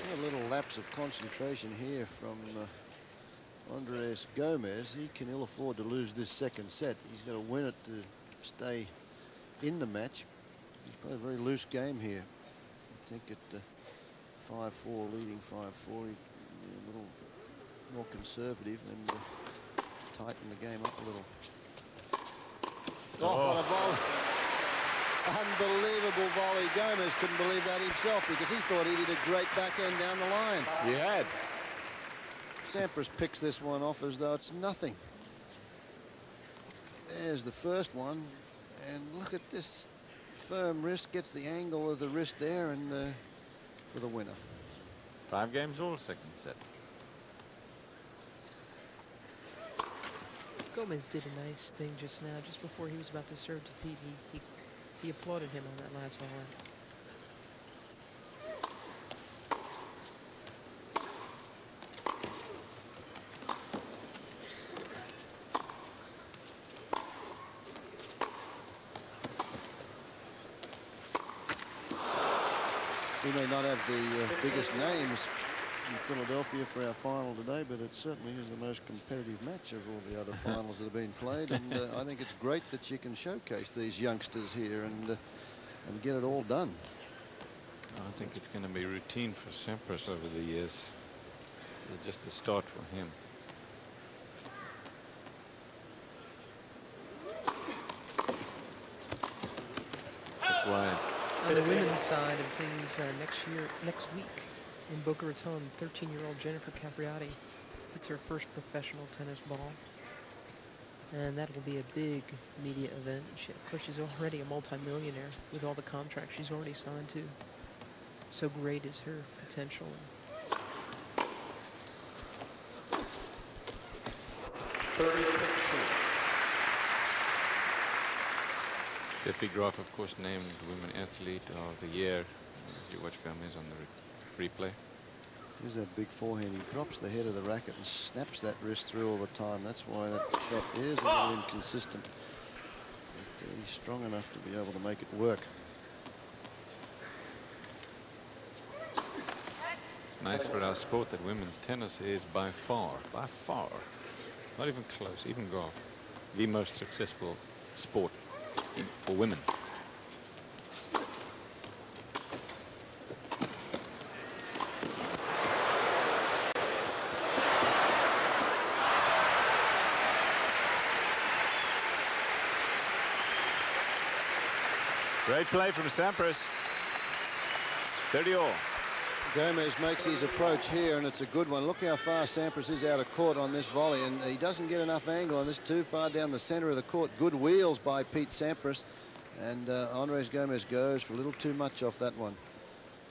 A little lapse of concentration here from Andres Gomez. He can ill afford to lose this second set. He's got to win it to stay in the match. He's played a very loose game here. I think at 5-4, leading 5-4, he'd be a little more conservative and tighten the game up a little. Oh, what a volley. Unbelievable volley. Gomez couldn't believe that himself because he thought he did a great backhand down the line. He had. Sampras picks this one off as though it's nothing. There's the first one. And look at this firm wrist. Gets the angle of the wrist there and for the winner. 5 games all, second set. Gomez did a nice thing just now, just before he was about to serve to Pete. He applauded him on that last volley. We may not have the biggest names in Philadelphia for our final today, but it certainly is the most competitive match of all the other finals that have been played. And I think it's great that you can showcase these youngsters here and get it all done. I think it's going to be routine for Sampras over the years. It's just the start for him. That's why. On the women's side of things, next week in Boca Raton, 13-year-old Jennifer Capriati hits her first professional tennis ball. And that will be a big media event. Of course, she's already a multimillionaire with all the contracts she's already signed to. So great is her potential. 30-15. Steffi Graf, of course, named Women Athlete of the Year. As you watch Gomez on the replay. Here's that big forehand. He drops the head of the racket and snaps that wrist through all the time. That's why that shot is a little inconsistent. But he's strong enough to be able to make it work. It's nice for our sport that women's tennis is by far, not even close, even golf, the most successful sport for women. Great play from Sampras. 30-all. Gomez makes his approach here, and it's a good one. Look how far Sampras is out of court on this volley, and he doesn't get enough angle on this. Too far down the center of the court. Good wheels by Pete Sampras, and Andres Gomez goes for a little too much off that one.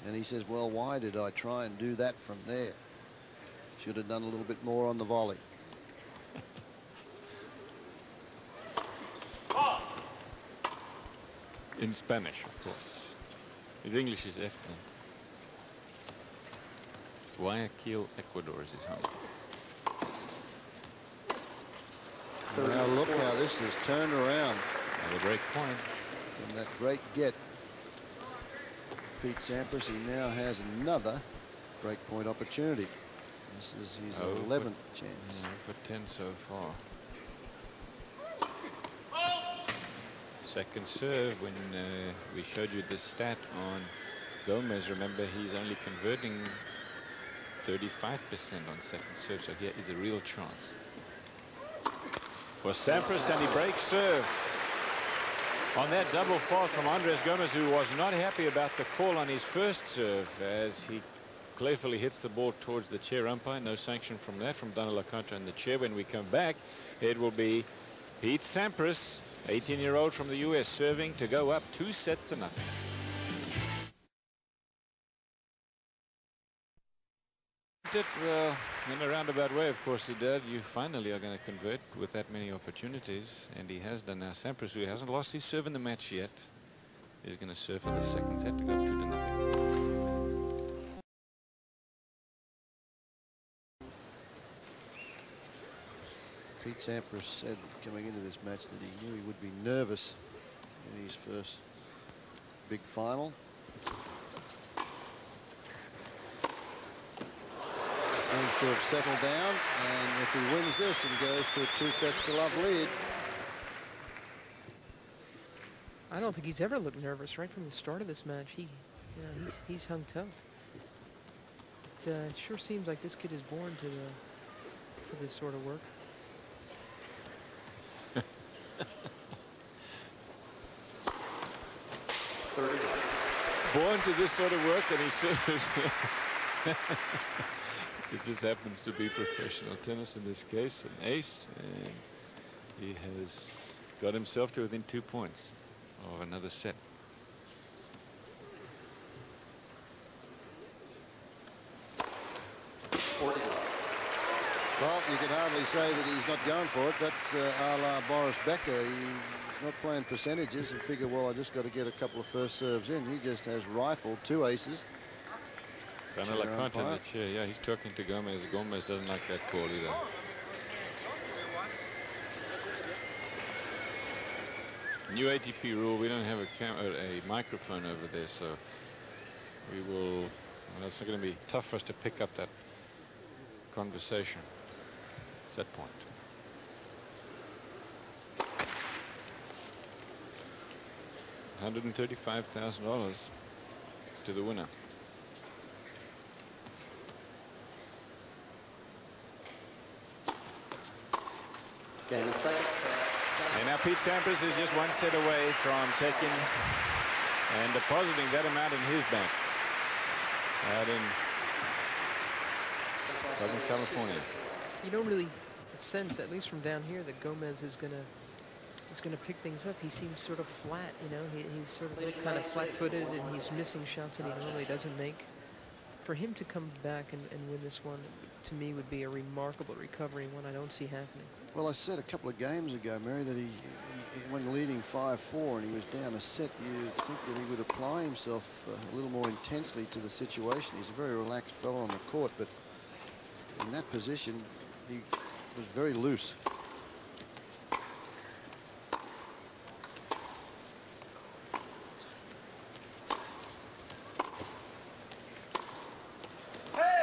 And he says, well, why did I try and do that from there? Should have done a little bit more on the volley. In Spanish, of course. His English is excellent. Guayaquil, Ecuador is his home. Now look how this has turned around. Another break point. And that great get. Pete Sampras, he now has another break point opportunity. This is his 11th chance. 10 so far. Second serve, when we showed you the stat on Gomez, remember he's only converting 35% on second serve, so here is a real chance. For Sampras, and he breaks serve. On that double fault from Andres Gomez, who was not happy about the call on his first serve, as he playfully hits the ball towards the chair umpire. No sanction from that from Daniel Alcantara in the chair. When we come back, it will be Pete Sampras 18-year-old from the U.S. serving to go up 2-0. Well, in a roundabout way, of course he did. You finally are going to convert with that many opportunities, and he has done now. Sampras, who hasn't lost his serve in the match yet, is going to serve for the second set to go up 2-0. Pete Sampras said coming into this match that he knew he would be nervous in his first big final. Seems to have settled down, and if he wins this and goes to a 2-sets-to-love lead. I don't think he's ever looked nervous right from the start of this match. He's hung tough. It sure seems like this kid is born for this sort of work. Born to this sort of work, and he serves. It just happens to be professional tennis in this case, an ace, and he has got himself to within 2 points of another set. Well, you can hardly say that he's not going for it. That's a la Boris Becker. He's not playing percentages and figure, well, I just got to get a couple of first serves in. He just has rifled 2 aces. Kind of like Conte in the chair. Yeah, he's talking to Gomez. Gomez doesn't like that call either. New ATP rule, we don't have a microphone over there, so we will, well, it's not going to be tough for us to pick up that conversation. It's that point. $135,000 to the winner. Game and second. And now Pete Sampras is just 1 set away from taking and depositing that amount in his bank out in Southern California. You don't really sense, at least from down here, that Gomez is gonna pick things up. He seems sort of flat, you know. He's sort of kind of flat-footed, and he's missing shots that he normally doesn't make. For him to come back and win this one, to me, would be a remarkable recovery, one I don't see happening. Well, I said a couple of games ago, Mary, that he when leading 5-4 and he was down a set, you think that he would apply himself a little more intensely to the situation. He's a very relaxed fellow on the court, but in that position, he was very loose.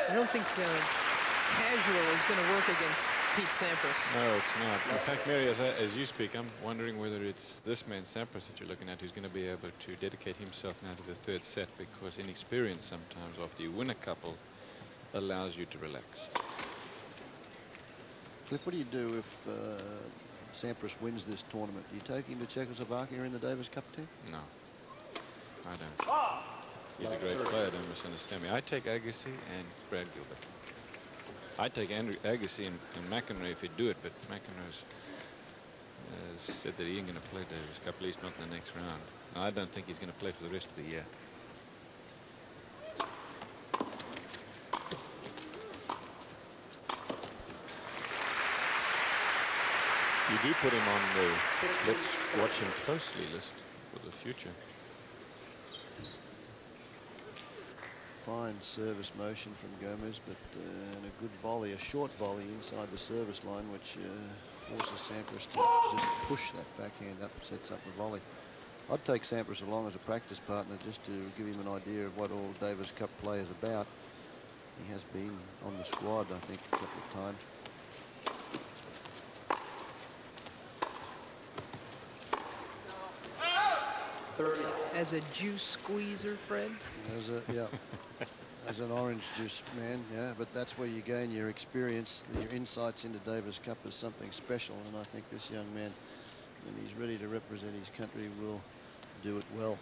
I don't think casual is going to work against Pete Sampras. No, it's not. In fact, Mary, as you speak, I'm wondering whether it's this man, Sampras, that you're looking at, who's going to be able to dedicate himself now to the 3rd set, because inexperience sometimes, after you win a couple, allows you to relax. Cliff, what do you do if Sampras wins this tournament? Do you take him to Czechoslovakia in the Davis Cup team? No, I don't. He's a great player, don't misunderstand me. I take Agassi and Brad Gilbert. I take Agassi and McEnroe if he'd do it, but McEnroe has said that he ain't going to play Davis Cup, at least not in the next round. I don't think he's going to play for the rest of the year. You do put him on the let's watch him closely list for the future. Fine service motion from Gomez, but and a good volley, a short volley inside the service line, which forces Sampras to just push that backhand up, sets up the volley. I'd take Sampras along as a practice partner just to give him an idea of what all Davis Cup play is about. He has been on the squad, I think, a couple of times. As a juice squeezer, Fred? As a, yeah, as an orange juice man, yeah, but that's where you gain your experience, your insights into Davis Cup is something special, and I think this young man, when he's ready to represent his country, will do it well.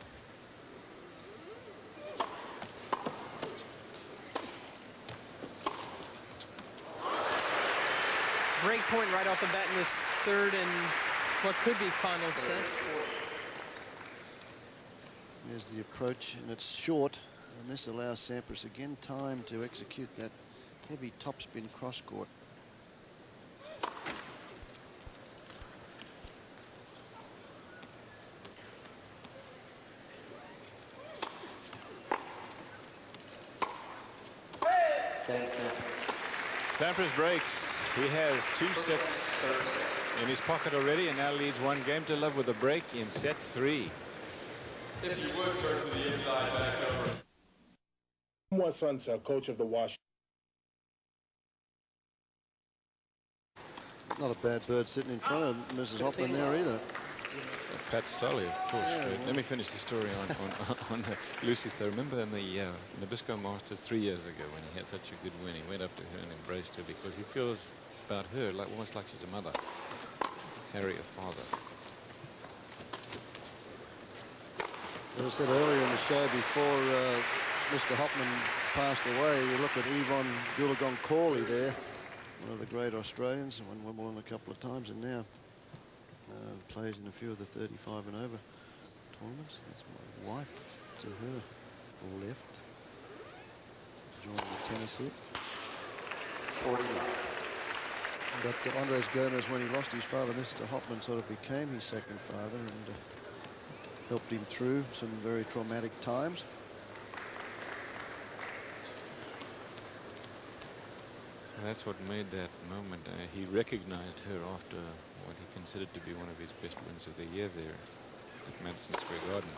Break point right off the bat in this 3rd and What could be final set. There's the approach, and it's short, and this allows Sampras again time to execute that heavy topspin cross court. Sampras breaks. He has 2 sets in his pocket already and now leads 1 game to love with a break in set 3. If you would turn to the inside back over. More Sunset, coach of the Washington. Not a bad bird sitting in front of Mrs. Hoffman there either. Pat Stolley, of course. Let me finish the story on Lucy. So remember in the Nabisco Masters 3 years ago when he had such a good win, he went up to her and embraced her because he feels about her like almost like she's a mother. Harry, a father. As I said earlier in the show, before Mr. Hoffman passed away, you look at Yvonne Goolagong-Cawley there, one of the great Australians, won Wimbledon a couple of times, and now plays in a few of the 35 and over tournaments. That's my wife to her left, joining the tennis here. 49. But Andres Gomez, when he lost his father, Mr. Hoffman sort of became his second father and helped him through some very traumatic times. And that's what made that moment. He recognized her after what he considered to be one of his best wins of the year there at Madison Square Garden.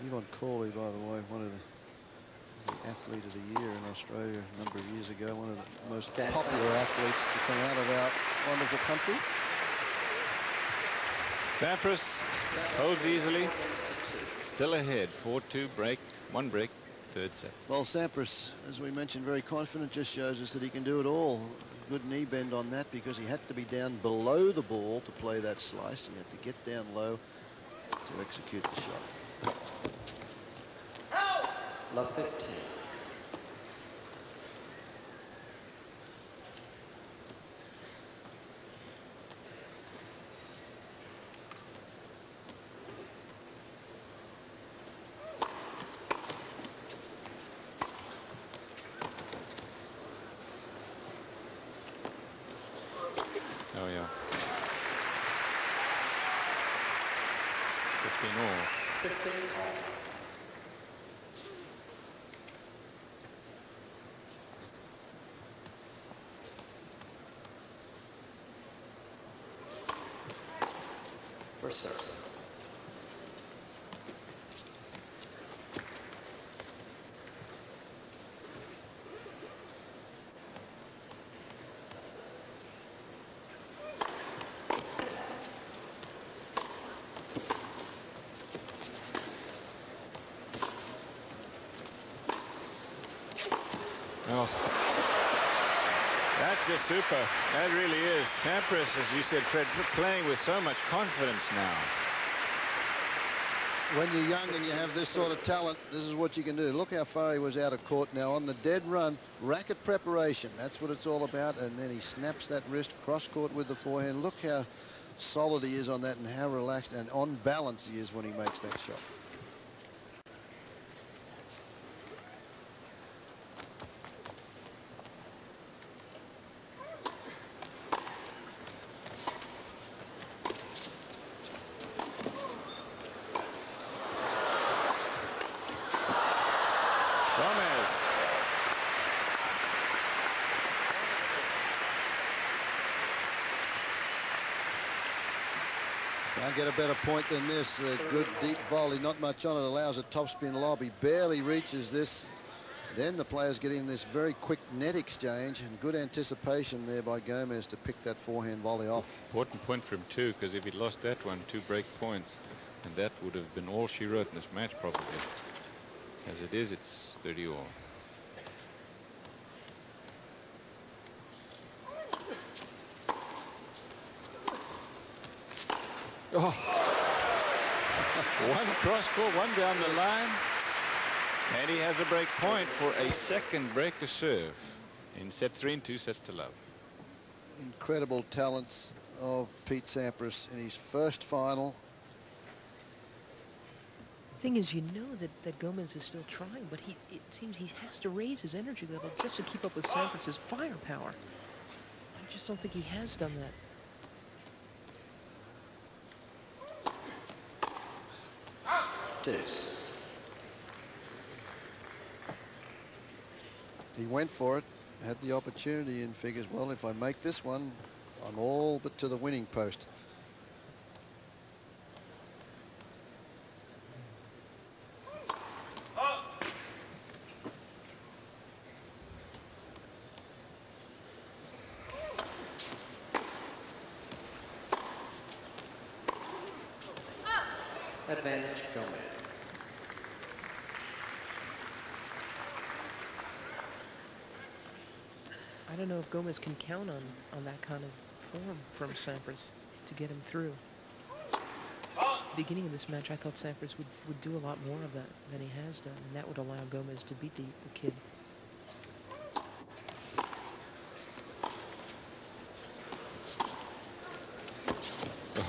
Yvonne Cawley, by the way, one of the athlete of the year in Australia a number of years ago, one of the most popular athletes to come out of our wonderful country. Sampras holds easily, still ahead, 4-2 break, 1 break, 3rd set. Well, Sampras, as we mentioned, very confident, just shows us that he can do it all. Good knee bend on that because he had to be down below the ball to play that slice. He had to get down low to execute the shot. Love 15. Oh, yeah. 15 all. 15 all. First serve. Oh, that's just super. That really is. Sampras, as you said, Fred, playing with so much confidence now. When you're young and you have this sort of talent, this is what you can do. Look how far he was out of court now on the dead run. Racket preparation, that's what it's all about. And then he snaps that wrist cross court with the forehand. Look how solid he is on that and how relaxed and on balance he is when he makes that shot. Can't get a better point than this. Good deep volley, not much on it, allows a topspin lob. He barely reaches this. Then the players get in this very quick net exchange, and good anticipation there by Gomez to pick that forehand volley off. Important point for him too, because if he'd lost that one, 2 break points, and that would have been all she wrote in this match probably. As it is, it's 30 all. Oh. One cross court, 1 down the line. And he has a break point for a second breaker serve. in set 3 and 2 sets to love. Incredible talents of Pete Sampras in his first final. The thing is, you know that Gomez is still trying, but it seems he has to raise his energy level just to keep up with Sampras' firepower. I just don't think he has done that. Deuce. He went for it, had the opportunity, and figures, well, if I make this one, I'm all but to the winning post. Advantage Gomez. I don't know if Gomez can count on that kind of form from Sampras to get him through. At the beginning of this match, I thought Sampras would do a lot more of that than he has done, and that would allow Gomez to beat the kid.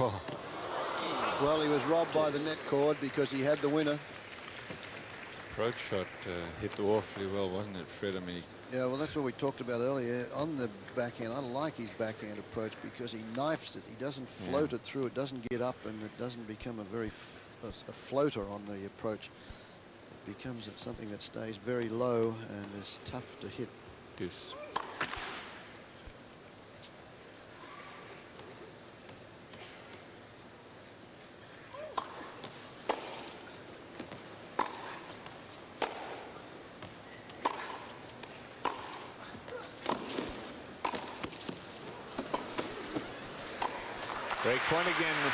Oh. Well, he was robbed by the net cord because he had the winner. Approach shot hit awfully well, wasn't it, Fred? I mean, Yeah, well, that's what we talked about earlier. On the backhand, I like his backhand approach because he knifes it. He doesn't float it through. It doesn't get up, and it doesn't become a floater on the approach. It becomes something that stays very low and is tough to hit. deuce. Break point again.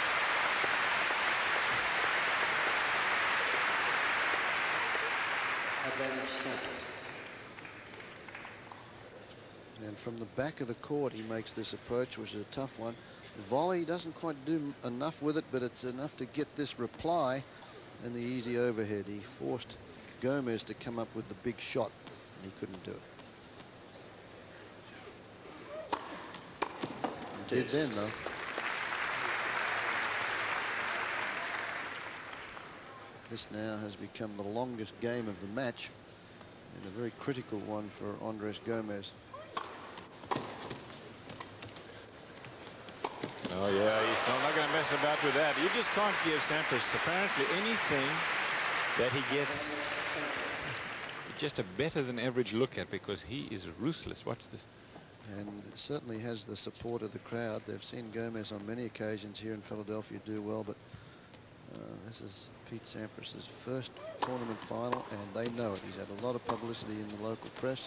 Advantage Sampras. And from the back of the court, he makes this approach, which is a tough one. Volley doesn't quite do enough with it, but it's enough to get this reply and the easy overhead. He forced Gomez to come up with the big shot, and he couldn't do it. He did then, though. This now has become the longest game of the match, and a very critical one for Andres Gomez. Oh, yeah, he's not going to mess about with that. You just can't give Sampras apparently anything that he gets just a better than average look at, because he is ruthless. Watch this. And certainly has the support of the crowd. They've seen Gomez on many occasions here in Philadelphia do well, but this is Pete Sampras' first tournament final, and they know it. He's had a lot of publicity in the local press,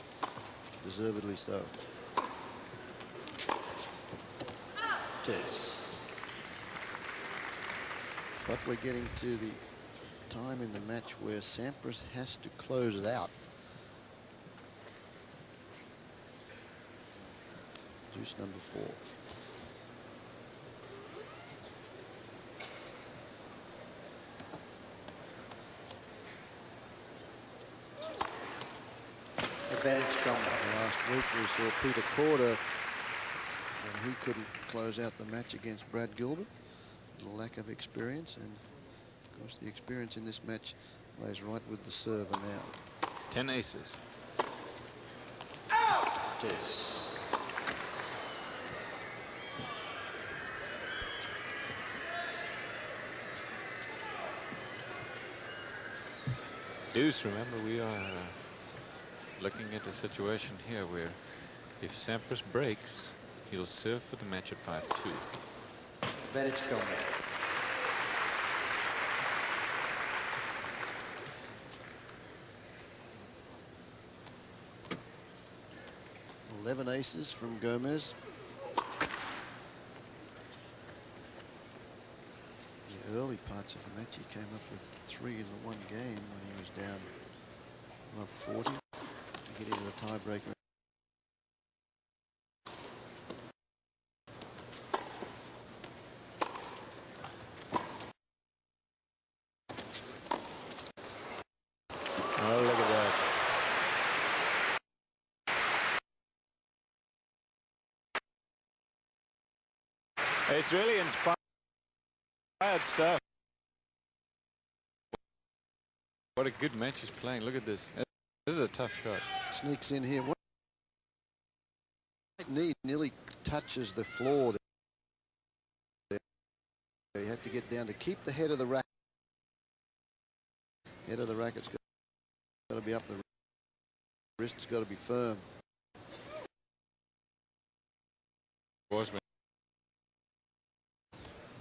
deservedly so. Deuce. But we're getting to the time in the match where Sampras has to close it out. Deuce number 4. Advantage Gomez. Last week we saw Peter Corder when he couldn't close out the match against Brad Gilbert. The lack of experience, and of course the experience in this match lays right with the server now. 10 aces. Deuce. Deuce, remember, we are looking at a situation here where if Sampras breaks, he'll serve for the match at 5-2. Advantage Gomez. Eleven aces from Gomez. The early parts of the match, he came up with 3 in the one game when he was down above 40 to get into the tiebreaker. It's really inspired stuff. What a good match he's playing. Look at this. This is a tough shot. Sneaks in here. Right knee nearly touches the floor there. You have to get down to keep the head of the racket. Head of the racket's got to be up, the wrist's got to be firm.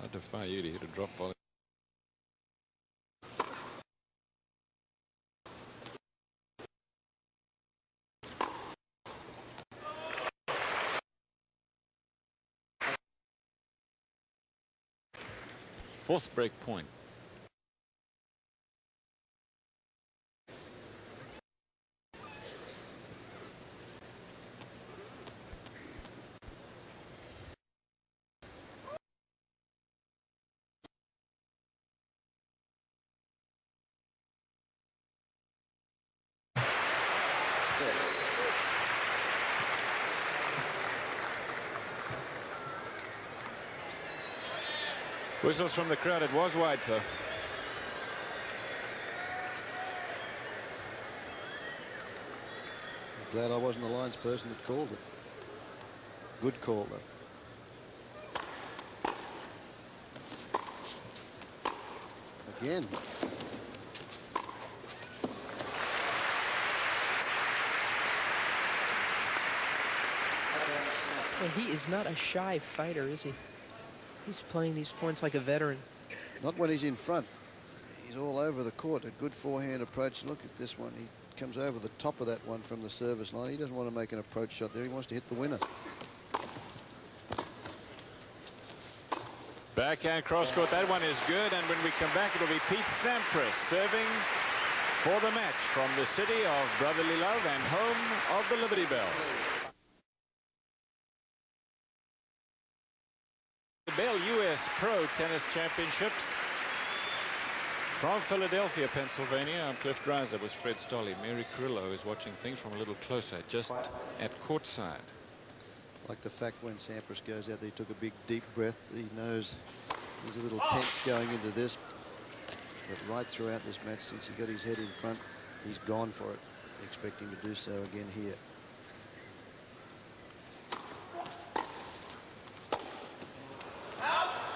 I defy you to hit a drop volley. Fourth break point. Whistles from the crowd. It was wide, though. Glad I wasn't the lines person that called it. Good call, though. Again. Well, he is not a shy fighter, is he? He's playing these points like a veteran. Not when he's in front. He's all over the court. A good forehand approach. Look at this one. He comes over the top of that one from the service line. He doesn't want to make an approach shot there. He wants to hit the winner. Backhand cross court. That one is good. And when we come back, it'll be Pete Sampras serving for the match from the city of brotherly love and home of the Liberty Bell. Ebel U.S. Pro Tennis Championships from Philadelphia, Pennsylvania. I'm Cliff Dreiser with Fred Stolle. Mary Carrillo is watching things from a little closer, just at courtside. Like the fact when Sampras goes out there, he took a big deep breath. He knows he's a little tense going into this, but right throughout this match, since he got his head in front, he's gone for it, expecting to do so again here.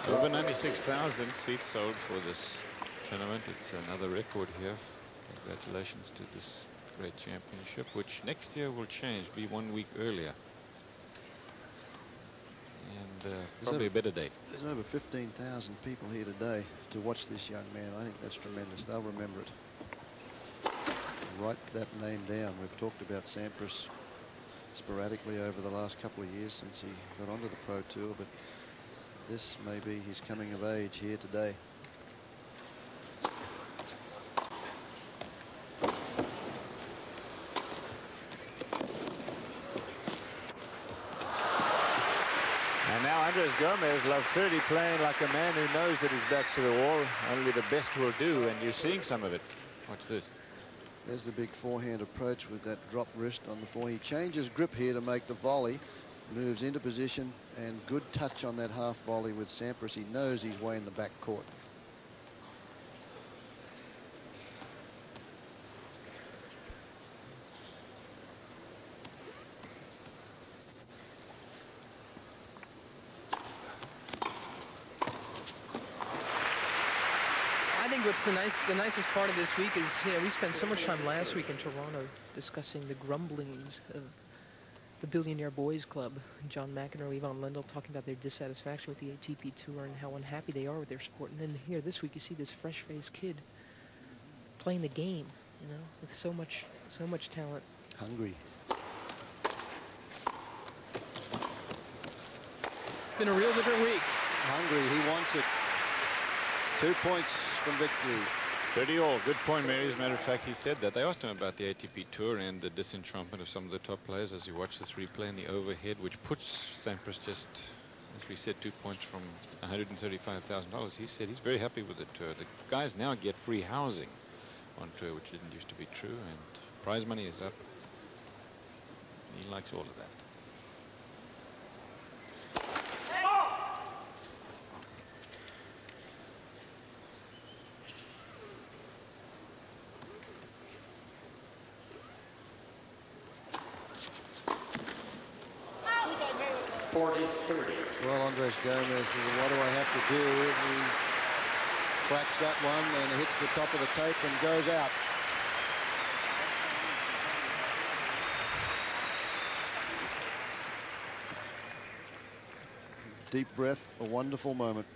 Over 96,000 seats sold for this tournament. It's another record here. Congratulations to this great championship, which next year will change, be 1 week earlier. And probably a better date. There's over 15,000 people here today to watch this young man. I think that's tremendous. They'll remember it. Write that name down. We've talked about Sampras sporadically over the last couple of years since he got onto the Pro Tour, but this may be his coming of age here today. And now Andres Gomez, love 30, playing like a man who knows that his back's to the wall. Only the best will do, and you're seeing some of it. Watch this. There's the big forehand approach with that drop wrist on the forehand. He changes grip here to make the volley. Moves into position, and good touch on that half volley with Sampras. He knows he's way in the back court. I think what's the nicest part of this week is, we spent so much time last week in Toronto discussing the grumblings of the Billionaire Boys Club. John McEnroe, Yvonne Lendl talking about their dissatisfaction with the ATP Tour and how unhappy they are with their sport. And then here this week you see this fresh-faced kid playing the game, with so much talent. Hungry. It's been a real different week. Hungry, he wants it. 2 points from victory. 30 all. Good point, Mary. As a matter of fact, he said that. They asked him about the ATP Tour and the disenchantment of some of the top players as you watch this replay and the overhead, which puts Sampras just, as we said, 2 points from $135,000. He said he's very happy with the tour. The guys now get free housing on tour, which didn't used to be true, and prize money is up. He likes all of that. 40-30. Well, Andres Gomez says, what do I have to do? He cracks that one and hits the top of the tape and goes out. Deep breath, a wonderful moment.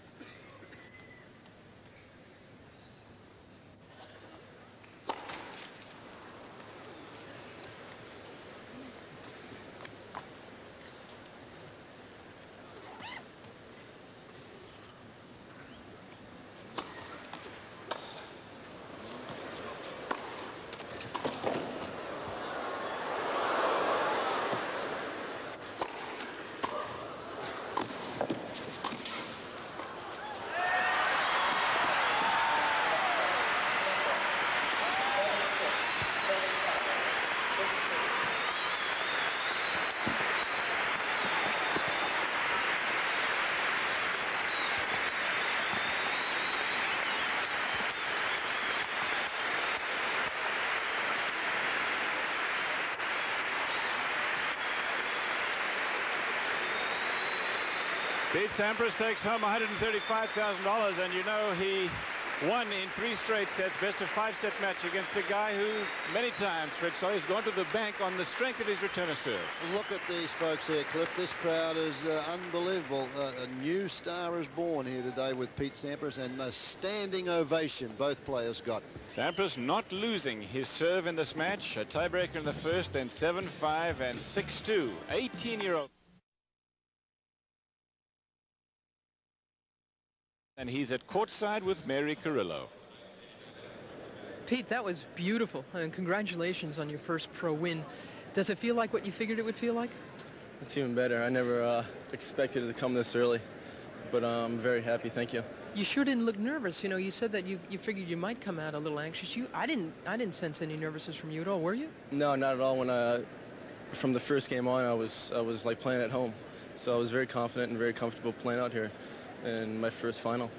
Pete Sampras takes home $135,000, and you know he won in 3 straight sets, best of 5-set match against a guy who many times, Fred Stolle, has gone to the bank on the strength of his return of serve. Look at these folks here, Cliff. This crowd is unbelievable. A new star is born here today with Pete Sampras, and a standing ovation both players got. Sampras not losing his serve in this match. A tiebreaker in the first, then 7-5 and 6-2. 18-year-old. And he's at courtside with Mary Carrillo. Pete, that was beautiful, and congratulations on your first pro win. Does it feel like what you figured it would feel like? It's even better. I never expected it to come this early, but I'm very happy. Thank you. You sure didn't look nervous. You know, you said that you figured you might come out a little anxious. I didn't sense any nervousness from you at all, were you? No, not at all. When from the first game on, I was like playing at home, so I was very confident and very comfortable playing out here in my first final.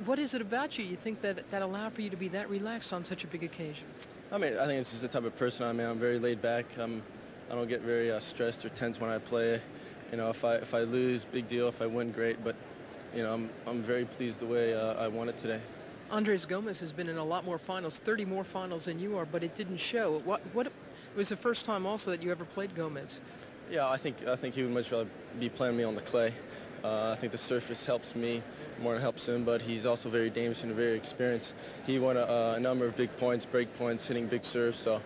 What is it about you think that allowed for you to be that relaxed on such a big occasion? I mean, I think it's just the type of person I am. I'm very laid back. I don't get very stressed or tense when I play. You know, if I lose, big deal. If I win, great. But you know, I'm very pleased the way I won it today. Andres Gomez has been in a lot more finals, 30 more finals than you are, but it didn't show. What it was the first time also that you ever played Gomez? Yeah, I think he would much rather be playing me on the clay. I think the surface helps me more than it helps him, but he's also very dangerous and very experienced. He won a number of big points, break points, hitting big serves. So,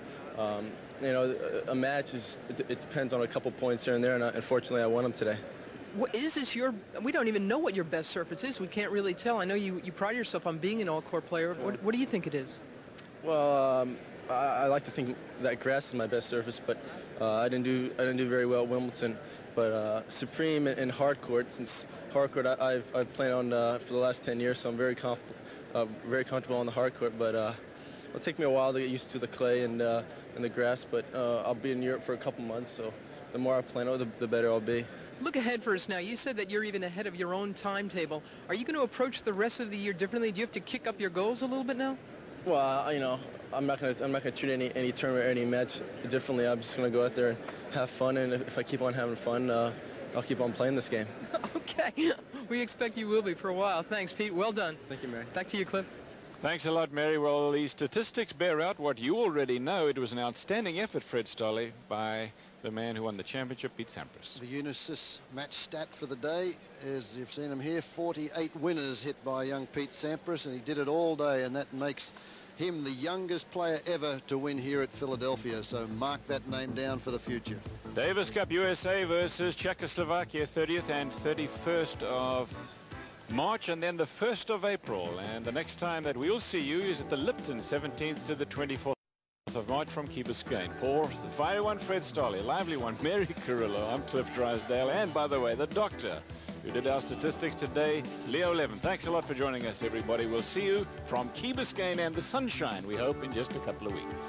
you know, a match it depends on a couple points here and there, and unfortunately, I won him today. Is this your? We don't even know what your best surface is. We can't really tell. I know you pride yourself on being an all-court player. What do you think it is? Well, I like to think that grass is my best surface, but I didn't do very well at Wimbledon. But Supreme and hard court, since hard court I've played on for the last 10 years, so I'm very comfortable on the hard court. But it'll take me a while to get used to the clay and the grass. But I'll be in Europe for a couple months, so the more I play, the better I'll be. Look ahead for us now. You said that you're even ahead of your own timetable. Are you going to approach the rest of the year differently? Do you have to kick up your goals a little bit now? Well, you know, I'm not gonna treat any tournament or any match differently. I'm just gonna go out there and have fun, and if I keep on having fun, I'll keep on playing this game. Okay, we expect you will be for a while. Thanks, Pete. Well done. Thank you, Mary. Back to you, Cliff. Thanks a lot, Mary. Well, the statistics bear out what you already know. It was an outstanding effort, Fred Stolle, by the man who won the championship, Pete Sampras. The Unisys match stat for the day is, you've seen him here, 48 winners hit by young Pete Sampras, and he did it all day, and that makes him the youngest player ever to win here at Philadelphia, so mark that name down for the future. Davis Cup USA versus Czechoslovakia, 30th and 31st of March, and then the 1st of April. And the next time that we'll see you is at the Lipton, 17th to the 24th of March from Key Biscayne. For the fiery one, Fred Stolle, lively one, Mary Carrillo, I'm Cliff Drysdale, and by the way, the doctor who did our statistics today, Leo Levin. Thanks a lot for joining us, everybody. We'll see you from Key Biscayne and the sunshine, we hope, in just a couple of weeks.